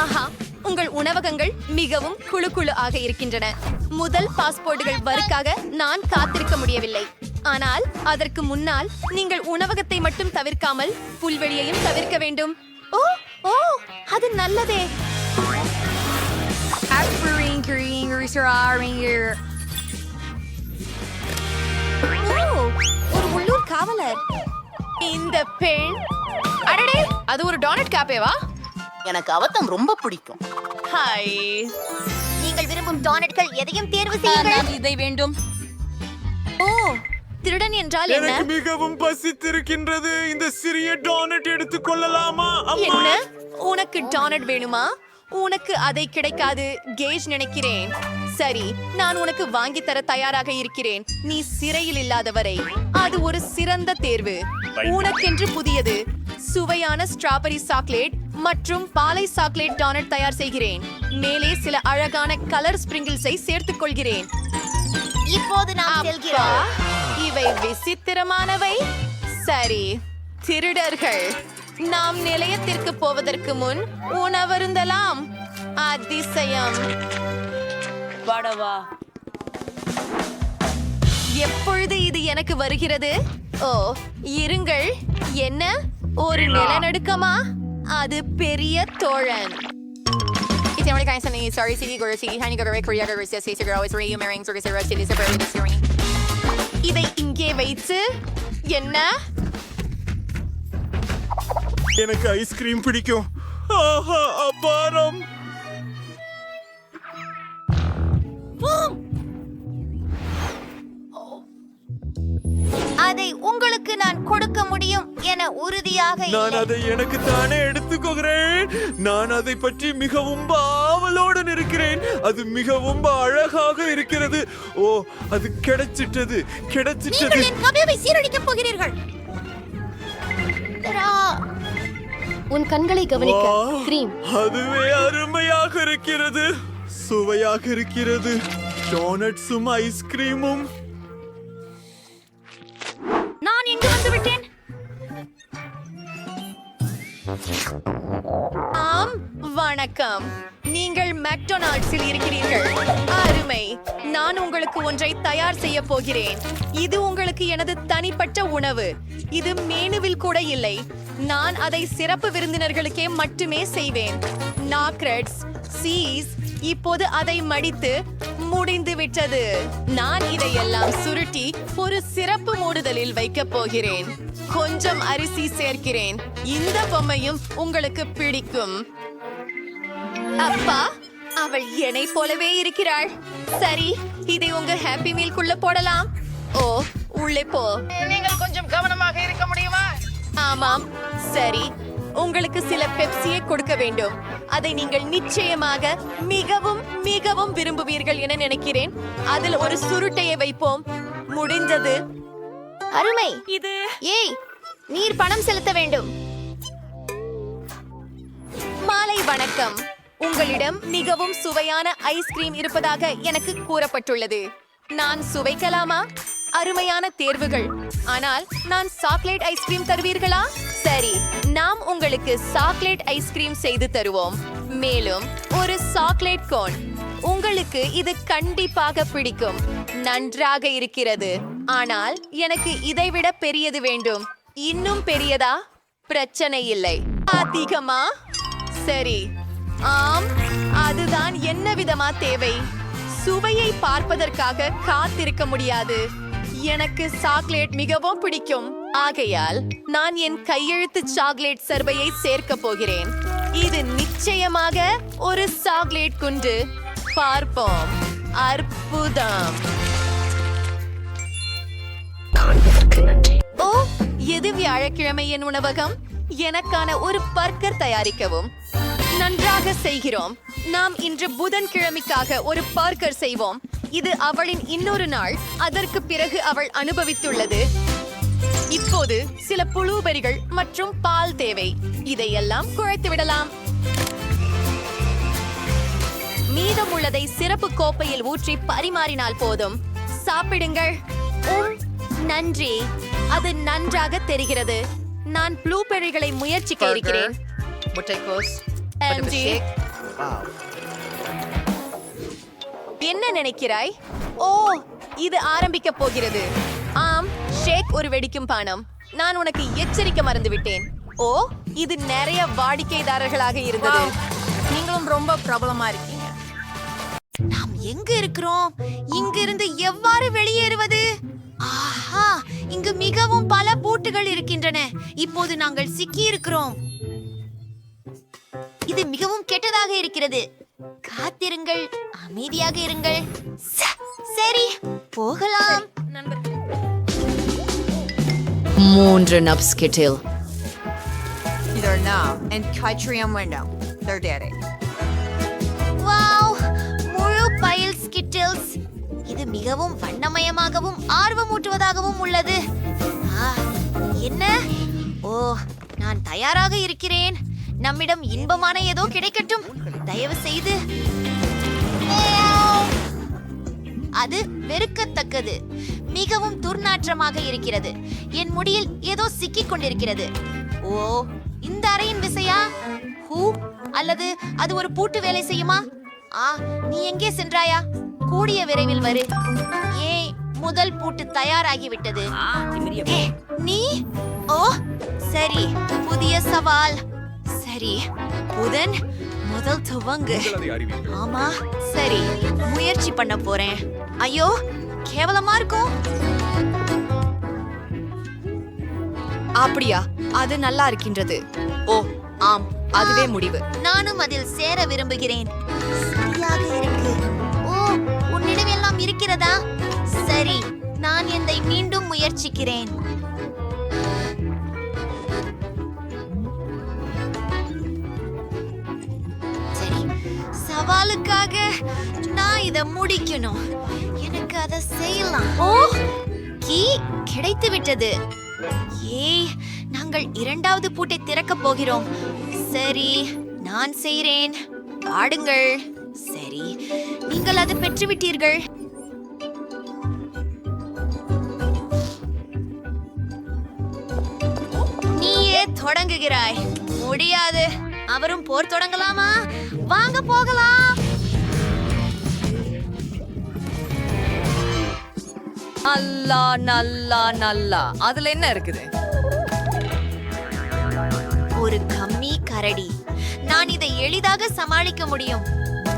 ஆஹா, உங்கள் உணவகங்கள் மிகவும் குழு ஆக இருக்கின்றன. முதல் பாஸ்போர்ட்டுகள் வருக்காக நான் காத்திருக்க முடியவில்லை. ஆனால் அதற்கு முன்னால் நீங்கள் உணவகத்தை மட்டும் தவிர்க்காமல் புல்வெளியையும் தவிர்க்க வேண்டும். ஓ ஓ, அது நல்லதே. ஒரு உள்ளூர் காவலர். இந்த பெண், அடடே, அது ஒரு டோனட் காப்பேவா? எனக்கு அவத்தம் ரொம்ப பிடிக்கும். ஹாய், நீங்கள் விரும்பும் டோனட்கள் எதையும் தேர்வு செய்யுங்கள். இதை வேண்டும். ஓ, திருடன் என்றால் என்ன? எனக்கு மிகவும் பசித்திருக்கின்றது. இந்த சிறிய டோனட் எடுத்துக் கொள்ளலாமா? என்ன? உனக்கு டோனட் வேணுமா? உனக்கு அதை கிடைக்காது கேஜ் நினைக்கிறேன். சரி, நான் உனக்கு வாங்கி தர தயாராக இருக்கிறேன். நீ சிறையில் இல்லாதவரை அது ஒரு சிறந்த தேர்வு. உனக்கென்று புதியது சுவையான ஸ்ட்ராபெரி சாக்லேட் மற்றும் பாலை சாக்லேட் டோனட் தயார் செய்கிறேன். மேலே சில அழகான கலர் ஸ்பிரிங்கிள்ஸை சேர்த்துக் கொள்கிறேன். இப்போது நாம் செல்கிறோம். இவை விசித்திரமானவை. சரி, திருடர்கள், நாம் நிலையத்திற்கு போவதற்கு முன் உணவருந்தலாம். அதிசயம். படவா, எப்பொழுது இது எனக்கு வருகிறது? ஓ, இருங்கள். என்ன, ஒரு நிலநடுக்கமா? அது பெரிய தோழன். இதை இங்கே வைத்து என்ன? எனக்கு ஐஸ்கிரீம் பிடிக்கும். ஆஹா, அபாரம். அதை உங்களுக்கு நான் கொடுக்க முடியும் என உறுதியாக நான் இல்லை. அதை எனக்கு தானே எடுத்துக்கொள்கிறேன். நான் அதை பற்றி மிகவும் ஆவலோடு இருக்கிறேன். அது மிகவும் அழகாக இருக்கிறது. ஓ, அது கிடைச்சிட்டது. நீங்கள் என் கவியை சீரழிக்கப் போகிறீர்கள். உன் கண்களை கவனிக்க வாவ், கிரீம். அதுவே அருமையாக இருக்கிறது. சுவையாக இருக்கிறது. டோனட்ஸும் ஐஸ்கிரீமும். நான் எங்கு வந்து விட்டேன்? ஆம், வணக்கம். நீங்கள் மெக்டொனால்ட்ஸில் இருக்கிறீர்கள். அருமை. நான் உங்களுக்கு ஒன்றை தயார் செய்ய போகிறேன். இது உங்களுக்கு எனது தனிப்பட்ட உணவு. இது மெனுவில் கூட இல்லை. நான் அதை சிறப்பு விருந்தினர்களுக்கே மட்டுமே செய்வேன். நாக்ரெட்ஸ், சீஸ். இப்போது அதை மடித்து முடிந்து விட்டது. நான் இதையெல்லாம் சுருட்டி ஒரு சிறப்பு மூடுதலில் வைக்கப் போகிறேன். கொஞ்சம் அரிசி சேர்க்கிறேன். இந்த பொம்மையும் உங்களுக்கு பிடிக்கும். அப்பா, அவள் என்னை போலவே இருக்கிறாள். சரி, இதை உங்க ஹாப்பி மீல்குள்ள போடலாம். ஓ, உள்ளே போ. நீங்கள் கொஞ்சம் கவனமாக இருக்க முடியுமா? ஆமாம், சரி. உங்களுக்கு சில பெப்சியை கொடுக்க வேண்டும். அதை நீங்கள் நிச்சயமாக மிகவும் மிகவும் விரும்புவீர்கள் என நினைக்கிறேன். அதில் ஒரு சுருட்டையை வைப்போம். முடிந்தது. அருமை. இது ஏய், நீர் பணம் செலுத்த வேண்டும். மாலை வணக்கம். உங்களிடம் மிகவும் சுவையான ஐஸ்கிரீம் இருப்பதாக எனக்கு கூறப்பட்டுள்ளது. நான் சுவைக்கலாமா? அருமையான தேர்வுகள். ஆனால் நான் சாக்லேட் ஐஸ்கிரீம் தருவீர்களா? சரி, நாம் உங்களுக்கு சாக்லேட் ஐஸ்கிரீம் செய்து தருவோம். மேலும் ஒரு சாக்லேட் கோன். உங்களுக்கு இது கண்டிப்பாக பிடிக்கும். நன்றாக இருக்கிறது. ஆனால் எனக்கு இதைவிட பெரியது வேண்டும். இன்னும் பெரியதா? பிரச்சனை இல்லை. அதிகமா? சரி. ஆம், அதுதான் என்ன விதமா தேவை. சுவையை பார்ப்பதற்காக காத்திருக்க முடியாது. எனக்கு சாக்லேட் மிகவும் பிடிக்கும். ஆகையால் நான் என் கையெழுத்து சாக்லேட் சர்பையை சேர்க்க போகிறேன். இது நிச்சயமாக ஒரு சாக்லேட் குண்டு. பார்ப்போம். அற்புதம். ஓ, எது வியாழக்கிழமை என் உணவகம்? எனக்கான ஒரு பர்கர் தயாரிக்கவும். நன்றாக செய்கிறோம். நாம் இன்று புதன்கிழமைக்காக ஒரு பர்கர் செய்வோம். இது அவளின் இன்னொரு நாள். அதற்கு பிறகு அவள் அனுபவித்துள்ளது. இப்போது சில புளூபெரிகள் மற்றும் பால் தேவை. இதையெல்லாம் குழைத்து விடலாம். மீதமுள்ளதை சிறப்பு கோப்பையில் ஊற்றி பரிமாறினால் போதும். சாப்பிடுங்கள். நன்றி. அது நன்றாக தெரிகிறது. நான் ப்ளூபெரிகளை முயற்சிக்க இருக்கிறேன். முட்டைக்கோஸ். MG. என்ன நினைக்கிறாய்? ஓ, இது ஆரம்பிக்க போகிறது. ஆம், ஷேக் ஒரு வெடிக்கும் பானம். நான் உனக்கு எச்சரிக்க மறந்துவிட்டேன். ஓ, இது நிறைய வாடிக்கைதாரர்களாக இருந்தது. நீங்களும் ரொம்ப பிரபலமா இருக்கீங்க. நாம் எங்க இருக்கிறோம்? இங்கிருந்து எவ்வாறு வெளியேறுவது? ஆஹா, இங்கு மிகவும் பல பூட்டுகள் இருக்கின்றன. இப்போது நாங்கள் சிக்கி இருக்கிறோம். இது மிகவும் கெட்டதாக இருக்கிறது. காத்திருங்கள், அமைதியாக இருங்கள். சரி, போகலாம். 3 நப்ஸ் கிட்டில். They're now in Catrium window. They're dead. Wow, முழு பைல் ஸ்கிட்டில்ஸ். இது மிகவும் வண்ணமயமாகவும் ஆர்வமூட்டுவதாகவும் உள்ளது. என்ன? ஓ, நான் தயாராக இருக்கிறேன். நம்மிடம் இன்பமான ஏதோ கிடைக்கட்டும். தயவு செய்து. அது வெறுக்கத்தக்கது. மிகவும் துர்நாற்றமாக இருக்கிறது. என் முடியில் ஏதோ சிக்கிக் கொண்டிருக்கிறது. ஓ, இந்த அறையின் விசையா? ஹூ, அல்லது அது ஒரு பூட்டு வேலை செய்யுமா? நீ எங்கே சென்றாயா? கூடிய விரைவில் வரு. ஏய், முதல் பூட்டு தயாராகிவிட்டது. நீ? ஓ, சரி, புதிய சவால். சரி, புதன் முதல் துவங்கு. ஆமா, சரி, முயற்சி பண்ண போறேன். ஐயோ, கேவலமா இருக்கும். அப்படியா? அது நல்லா இருக்கின்றது. ஓ, ஆம், அதுவே முடிவு. நானும் அதில் சேர விரும்புகிறேன். சரியாக இருக்கு. ஓ, உன்னிடம் எல்லாம் இருக்கிறதா? சரி, நான் என்னை மீண்டும் முயற்சிக்கிறேன். சரி, சவாலுக்காக நான் இத முடிக்கணும். எனக்கு அதை செய்யலாம். ஓ, கீ கிடைத்து விட்டது. ஏய், நாங்கள் இரண்டாவது பூட்டை திறக்கப் போகிறோம். சரி, நான் செய்கிறேன். ஆடுங்கள். சரி, நீங்கள் அதை பெற்றுவிட்டீர்கள். நீயே தொடங்குகிறாய். முடியாது. அவரும் போர் தொடங்கலாமா? வாங்க போகலாம். நல்லா நல்லா நல்லா அதுல என்ன இருக்குது? ஒரு கம்மி கரடி. நான் இதை எளிதாக சமாளிக்க முடியும்.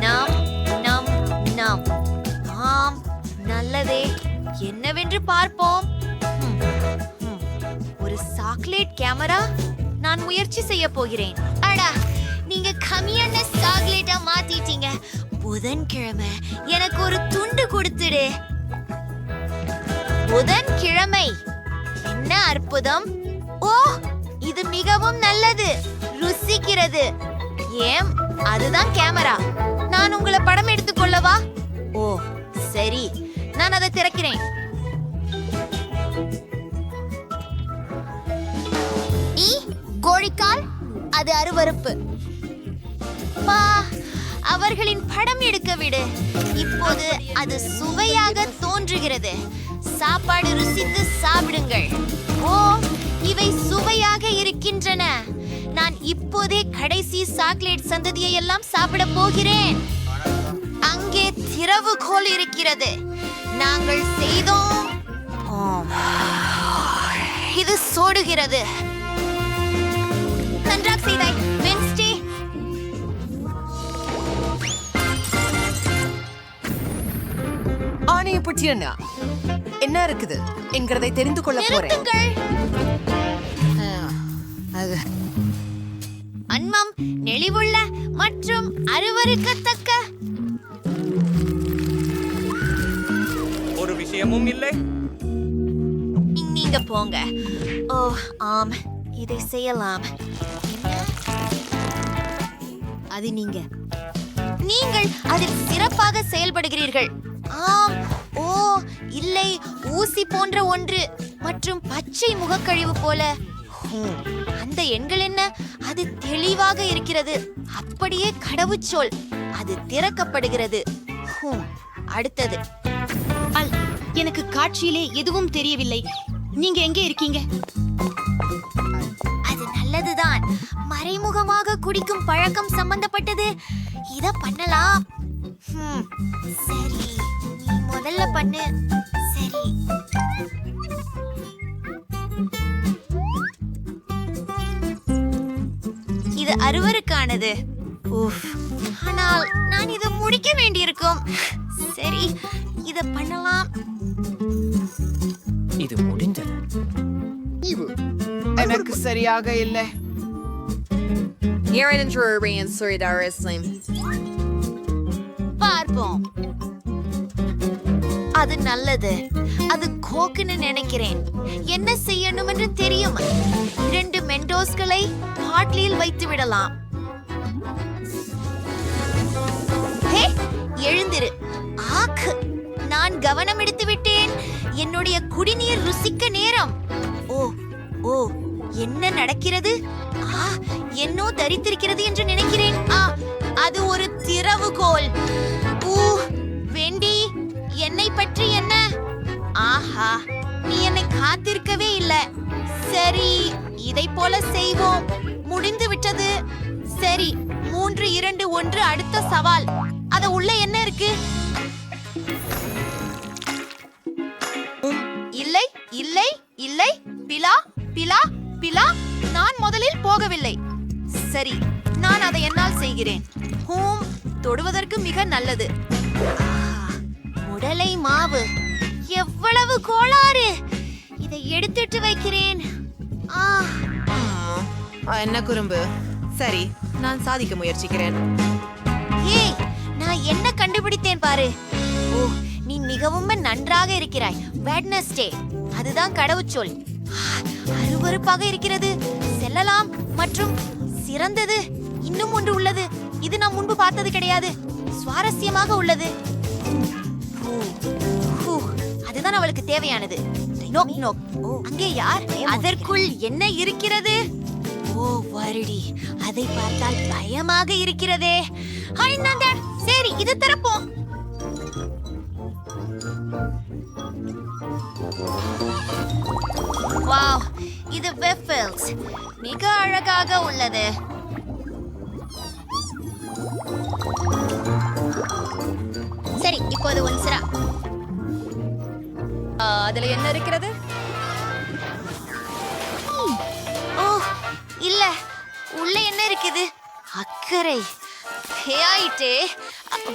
நாம் நாம் நாம். ஆம், நல்லதே. என்னவென்று பார்ப்போம். ஒரு சாக்லேட் கேமரா. நான் முயற்சி செய்ய போகிறேன். அடா, நீங்க கம்மியான சாக்லேட்டா மாத்திட்டீங்க. புதன்கிழமை எனக்கு ஒரு துண்டு கொடுத்துடு. புதன்கிழமை. என்ன அற்புதம். ஓ, இது மிகவும் நல்லது. ருசிக்கிறது. ஏம், அதுதான் கேமரா. நான் உங்களை படம் எடுத்துக்கொள்ளவா? ஓ, சரி, நான் அதை திறக்கிறேன். கோழிக்கால். அது அருவருப்பு. பா, அவர்களின் படம் எடுக்க விடு. இப்போது அது சுவையாக தோன்றுகிறது. சாப்பாடு ருசித்து சாப்பிடுங்கள். ஓ, இவை சுவையாக இருக்கின்றன. நான் இப்போதே கடைசி சாக்லேட் சந்ததியை எல்லாம் சாப்பிட போகிறேன். அங்கே திறவுகோல் இருக்கிறது. நாங்கள் செய்தோம். இது சோடுகிறது. நன்றாக செய்தாய் வென்ஸ்டே. ஆணைய பற்றி என்ன இருக்குது என்கிறதை தெரிந்து கொள்ள போறேன். அன்மம், நெளிவுள்ள மற்றும் அருவருக்கத்தக்க ஒரு விஷயமும் இல்லை. நீங்க போங்க. ஓ, ஆம், இதை செய்யலாம். அது நீங்கள் அதில் சிறப்பாக செயல்படுகிறீர்கள். ஆம். ஓ, இல்லை, ஊசி போன்ற ஒன்று மற்றும் பச்சை முகக்கழிவு போல. அந்த எண்கள் என்ன? அது தெளிவாக இருக்கிறது. அப்படியே கடவுச்சொல். அது திறக்கப்படுகிறது. அடுத்தது. எனக்கு காட்சியிலே எதுவும் தெரியவில்லை. நீங்க எங்கே இருக்கீங்க? அது நல்லதுதான். மறைமுகமாக குடிக்கும் பழக்கம் சம்பந்தப்பட்டது. இத பண்ணலாம். சரி, நீ முதல்ல பண்ணு. சரி, இது அருவருக்கானது. ஆனால் நான் இதை முடிக்க வேண்டியிருக்கும். சரி, இத பண்ணலாம். இது முடிந்தது. எனக்கு சரியாக இல்லை. பார்ப்போம். அது நல்லது. அது கோக்குன்னு நினைக்கிறேன். என்ன செய்யணும் என்று தெரியும். 2 மெண்டோஸ்களை பாட்டிலில் வைத்து விடலாம். ஹே, எழுந்திரு. ஆக்கு, நான் கவனம் எடுத்து விட்டேன். என்னுடைய குடிநீர் ருசிக்க நேரம். ஓ ஓ, என்ன நடக்கிறது? என்னோ தரித்திருக்கிறது என்று நினைக்கிறேன். அது ஒரு திறவுகோல். வெண்டி, என்னை பற்றி என்ன? ஆஹா, நீ என்னை காத்திருக்கவே இல்லை. சரி, இதை போல செய்வோம். முடிந்து விட்டது. சரி, 3, 2, 1 அடுத்த சவால். அது உள்ள என்ன இருக்கு? இல்லை இல்லை இல்லை. பிலா பிலா பிலா. நான் முதலில் போகவில்லை. சரி, நான் அதை என்னால் செய்கிறேன். தொடுவதற்கு மிக நல்லது. முடலை மாவு. எவ்வளவு கோளாறு. இதை எடுத்துட்டு வைக்கிறேன். என்ன குறும்பு. சரி, நான் சாதிக்க முயற்சிக்கிறேன். ஏய், நான் என்ன கண்டுபிடித்தேன் பாரு. ஓ, நீ மிகவும் நன்றாக இருக்கிறாய். வெட்னஸ்டே. அதுதான் கடவுச்சொல். அருவருப்பாக இருக்கிறது. செல்லலாம் மற்றும் சிறந்தது. இன்னும் ஒன்று உள்ளது. இது நாம் முன்பு பார்த்தது கிடையாது. சுவாரஸ்யமாக உள்ளது. அதுதான் அவளுக்கு தேவையானது. நோக் நோக். அங்கே யார்? அதற்குள் என்ன இருக்கிறது? ஓ வருடி, அதை பார்த்தால் பயமாக இருக்கிறதே. சரி, இது திறப்போம். வாவ், இது வெஃபில்ஸ். மிக அழகாக உள்ளது. சரி, இப்போது ஒன்சரா. அதுல என்ன இருக்கிறது? ஓ இல்ல, உள்ள என்ன இருக்குது? அக்கறை. ஆயிட்டே.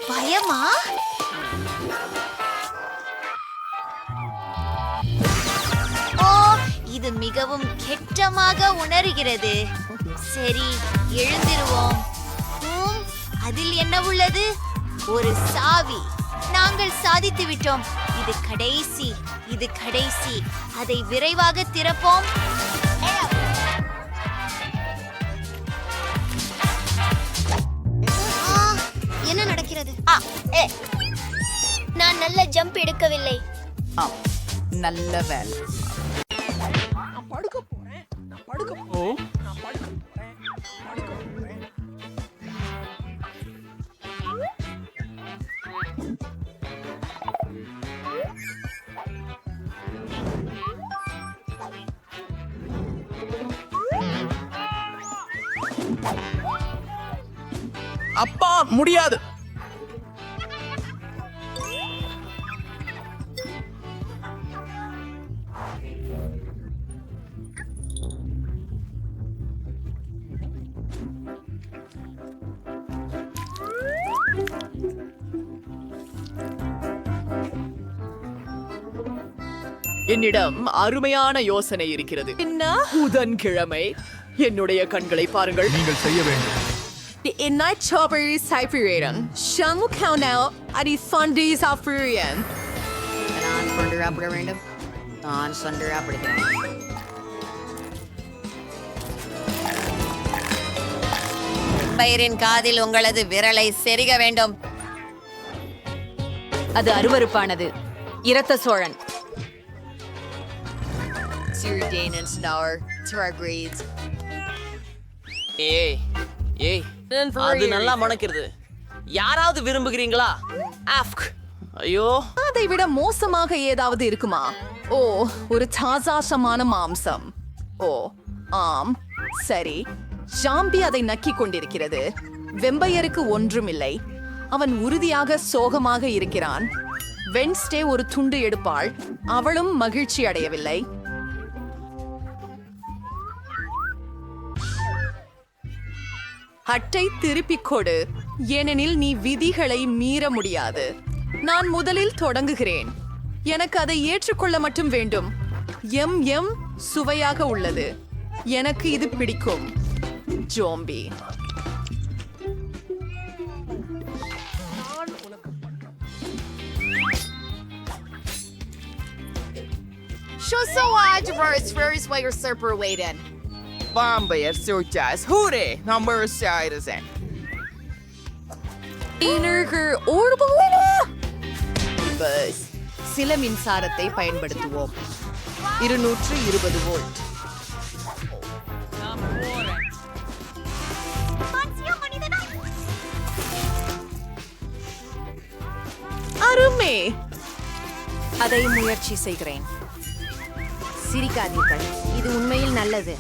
பயமா? ஓ, இது மிகவும் கெட்டமாக உணர்கிறது. சரி, எழுந்திருவோம். அதில் என்ன உள்ளது? ஒரு சாவி. நாங்கள் சாதித்து விட்டோம். இது கடைசி. இது கடைசி. அதை விரைவாக திறப்போம். என்ன நடக்கிறது? நான் நல்ல ஜம்ப் எடுக்கவில்லை. நல்ல வேலை. அப்பா முடியாது. என்னிடம் அருமையான யோசனை இருக்கிறது. என்ன? புதன்கிழமை என்னுடைய கண்களை பாருங்கள். நீங்கள் செய்ய வேண்டும். In night strawberry Siberian, Shangu countdown at the Sunday Siberian. நான் கொண்டு சாப்பிட வேண்டும். நான் சொன்று சாப்பிடுகிறேன். பயிரின் காதில் உங்களது விரலை செருக வேண்டும். அது அருவருப்பானது. இரத்த சோழன். ஏய் ஏய், அது நல்லா மணக்கிறது. யாராவது விரும்புகிறீங்களா? ஆஃப்க். ஐயோ, அதை விட மோசமாக ஏதாவது இருக்குமா? ஓ, ஒரு தாசாசமான மாம்சம். ஓ ஆம், சரி. ஜாம்பி அதை நக்கிக் கொண்டிருக்கிறது. வெம்பையருக்கு ஒன்றுமில்லை. அவன் உறுதியாக சோகமாக இருக்கிறான். வென்ஸ்டே ஒரு துண்டு எடுப்பாள். அவளும் மகிழ்ச்சி அடையவில்லை. அட்டை திருப்பிக் கொடு, ஏனெனில் நீ விதிகளை மீற முடியாது. நான் முதலில் தொடங்குகிறேன். எனக்கு அதை ஏற்றுக்கொள்ள மட்டும் வேண்டும். எம் சுவையாக உள்ளது. எனக்கு இது பிடிக்கும். Zombie. Vampire surjas. Hurre, number citizen. சில மின்சாரத்தை பயன்படுத்துவோம். 220 வோல்ட். அருமே. அதை முயற்சி செய்கிறேன். சிரிக்காதீர்கள், இது உண்மையில் நல்லது.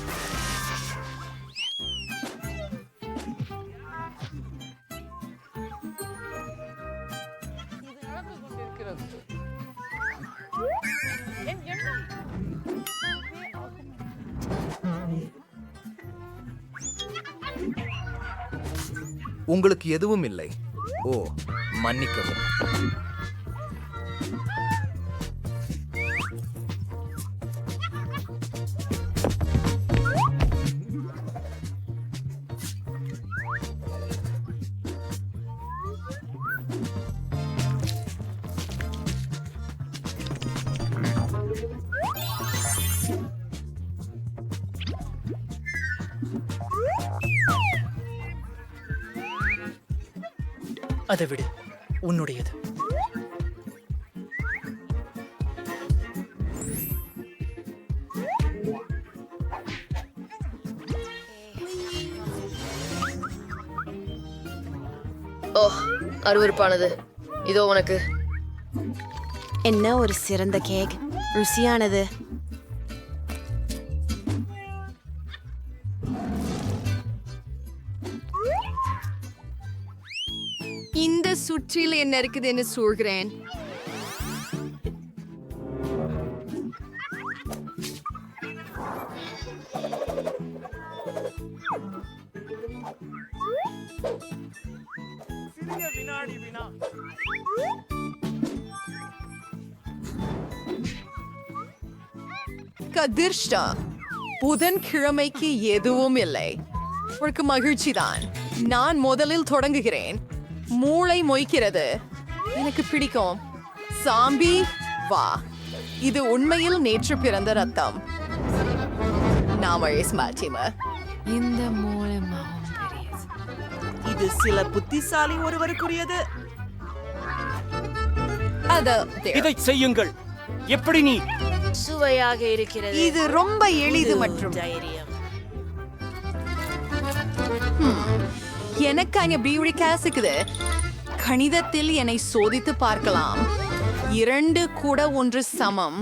உங்களுக்கு எதுவும் இல்லை. ஓ, மன்னிக்கவும். அதை விடு, உன்னுடையது. ஓ, அருவருப்பானது. இதோ உனக்கு. என்ன ஒரு சிறந்த கேக், ருசியானது. இந்த சுற்றில் என்ன இருக்குதுன்னு சொல்கிறேன். கதிர்ஷ்டா, புதன்கிழமைக்கு எதுவும் இல்லை. உனக்கு மகிழ்ச்சிதான். நான் முதலில் தொடங்குகிறேன். மூளை மொய்க்கிறது, எனக்கு பிடிக்கும். சாம்பி வா, இது உண்மையில் நேற்று பிறந்த ரத்தம். இந்த மூலமா இது சில புத்திசாலி ஒருவருக்குரியது. இதை செய்யுங்கள். எப்படி நீ? சுவையாக இருக்கிறது. இது ரொம்ப எளிது மற்றும் தைரியம். எனக்கு அங்க பியூரி காசுக்குது. கணிதத்தில் என்னை சோதித்து பார்க்கலாம். 2 கூட 1 சமம்.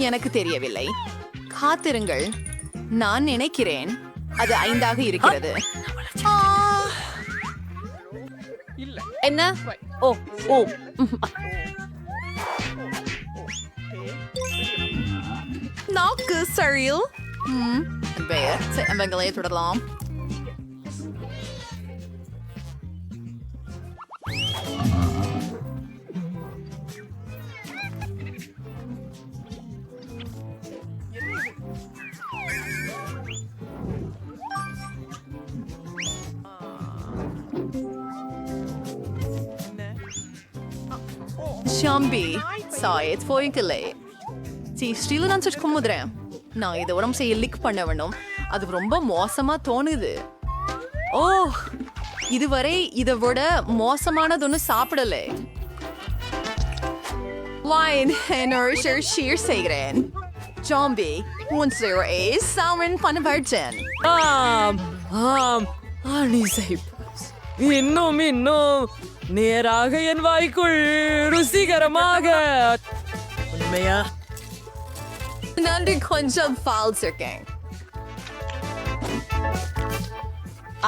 எனக்கு தெரியவில்லை. காத்திருங்கள், நான் நினைக்கிறேன் அது 5ஆக இருக்கிறது. என்ன? ஓ ஓ நாக்கு சரியில். எங்களை தொடரலாம். ஷாம்பி சாயத் போய்க்கலே. ஸ்டீல நான் சர்ச் குமுதுறேன். நான் இதை உடம்பு செய்ய லிக் பண்ண வேணும். அது ரொம்ப மோசமா தோணுது. ஓ, இதுவரை இதை விட மோசமானது ஒன்று சாப்பிடல. வைன் என்னோட ஷீர் செய்கிறேன். ஜாம்பி உன் சாமன் பண்ண பர்ஜன். இன்னும் நேராக என் வாய்க்குள் ருசிகரமாக. உண்மையா? நன்றி, கொஞ்சம் ஃபால்ஸ் இருக்கேன்.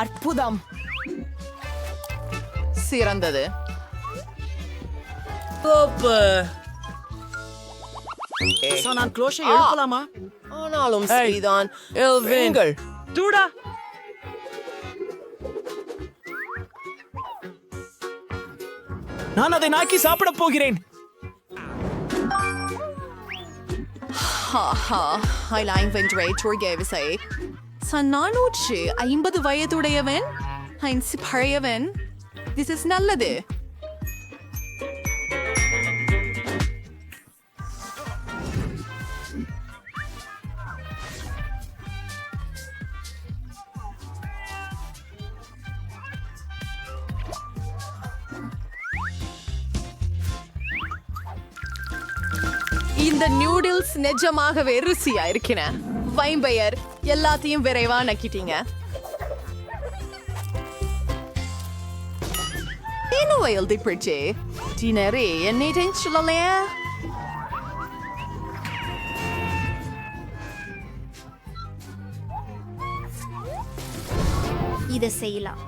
அற்புதம், சிறந்தது. நான் க்ளோஷை எழுப்பலாமா? ஆனாலும் சரிதான். எல்வின் தூடா. நான் அதை நாக்கி சாப்பிட போகிறேன். நான் 150 வயதுடையவன். பழையவன். திஸ் இஸ் நல்லது. இந்த நூடுல்ஸ் நிஜமாகவே ருசியா இருக்கிற. வைம்பயர் எல்லாத்தையும் விரைவா நக்கிட்டீங்க. என்ன எழுதி பிடிச்சி டினரே என்னை சொல்லலையா? இதை செய்யலாம்.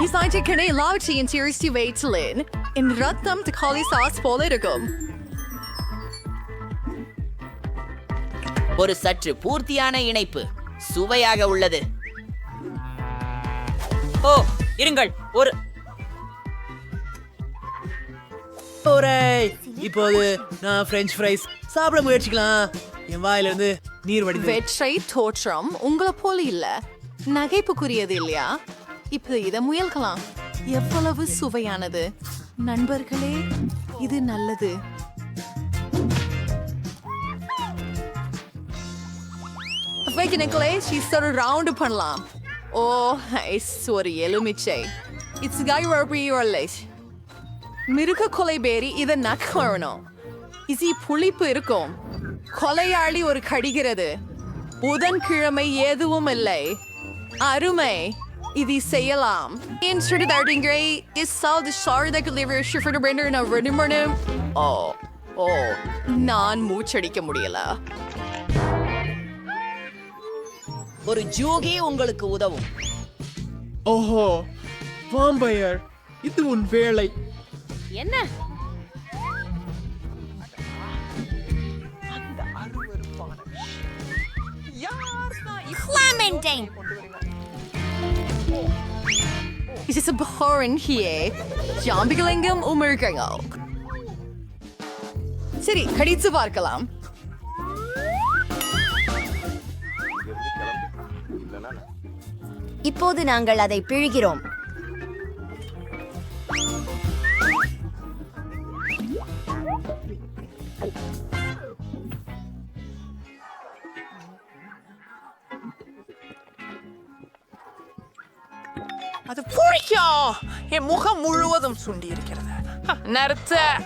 இசாய்ச்சிக்கனே லாவச்சியின் சிரிச்சி வைத்தலின் என் ரத்தம் தக்காளி சாஸ் போல இருக்கும். ஒரு சற்று பூர்த்தியான இணைப்பு சுவையாக உள்ளது. ஓ இருங்கள், இப்போது நான் பிரெஞ்ச் ஃப்ரைஸ் சாப்பிட முயற்சிக்கலாம். என் வாயிலிருந்து நீர் வடிது. வெற்றை தோற்றம் உங்களை போல இல்ல, நகைப்புக்குரியது இல்லையா? இப்போ இதை முயல்கலாம். எவ்வளவு சுவையானது நண்பர்களே, இது நல்லது. ரவுண்ட் பண்ணலாம். ஓ ஒரு எலுமிச்சை. இட்ஸ் மிருக கொலைபேரி. இதை நக்கணும். இசி புளிப்பு இருக்கும். கொலையாளி ஒரு கடிகிறது. புதன்கிழமை எதுவும் இல்லை. அருமை. இதை செய்யலாம். நான் மூச்சடிக்க முடியல. ஒரு ஜோகி உங்களுக்கு உதவும். ஓஹோ, வாம்பயர், இது உன் வேலை. என்ன Clementine. Is this a boring here? ஜாம்பிகளெங்கும் உமிழ்கங்க. சரி, கடிச்சு பார்க்கலாம். இப்போது நாங்கள் அதை பிழிகிறோம். அது பிடிக்கும். என் முகம் முழுவதும் சுண்டி இருக்கிறது. நிறுத்த.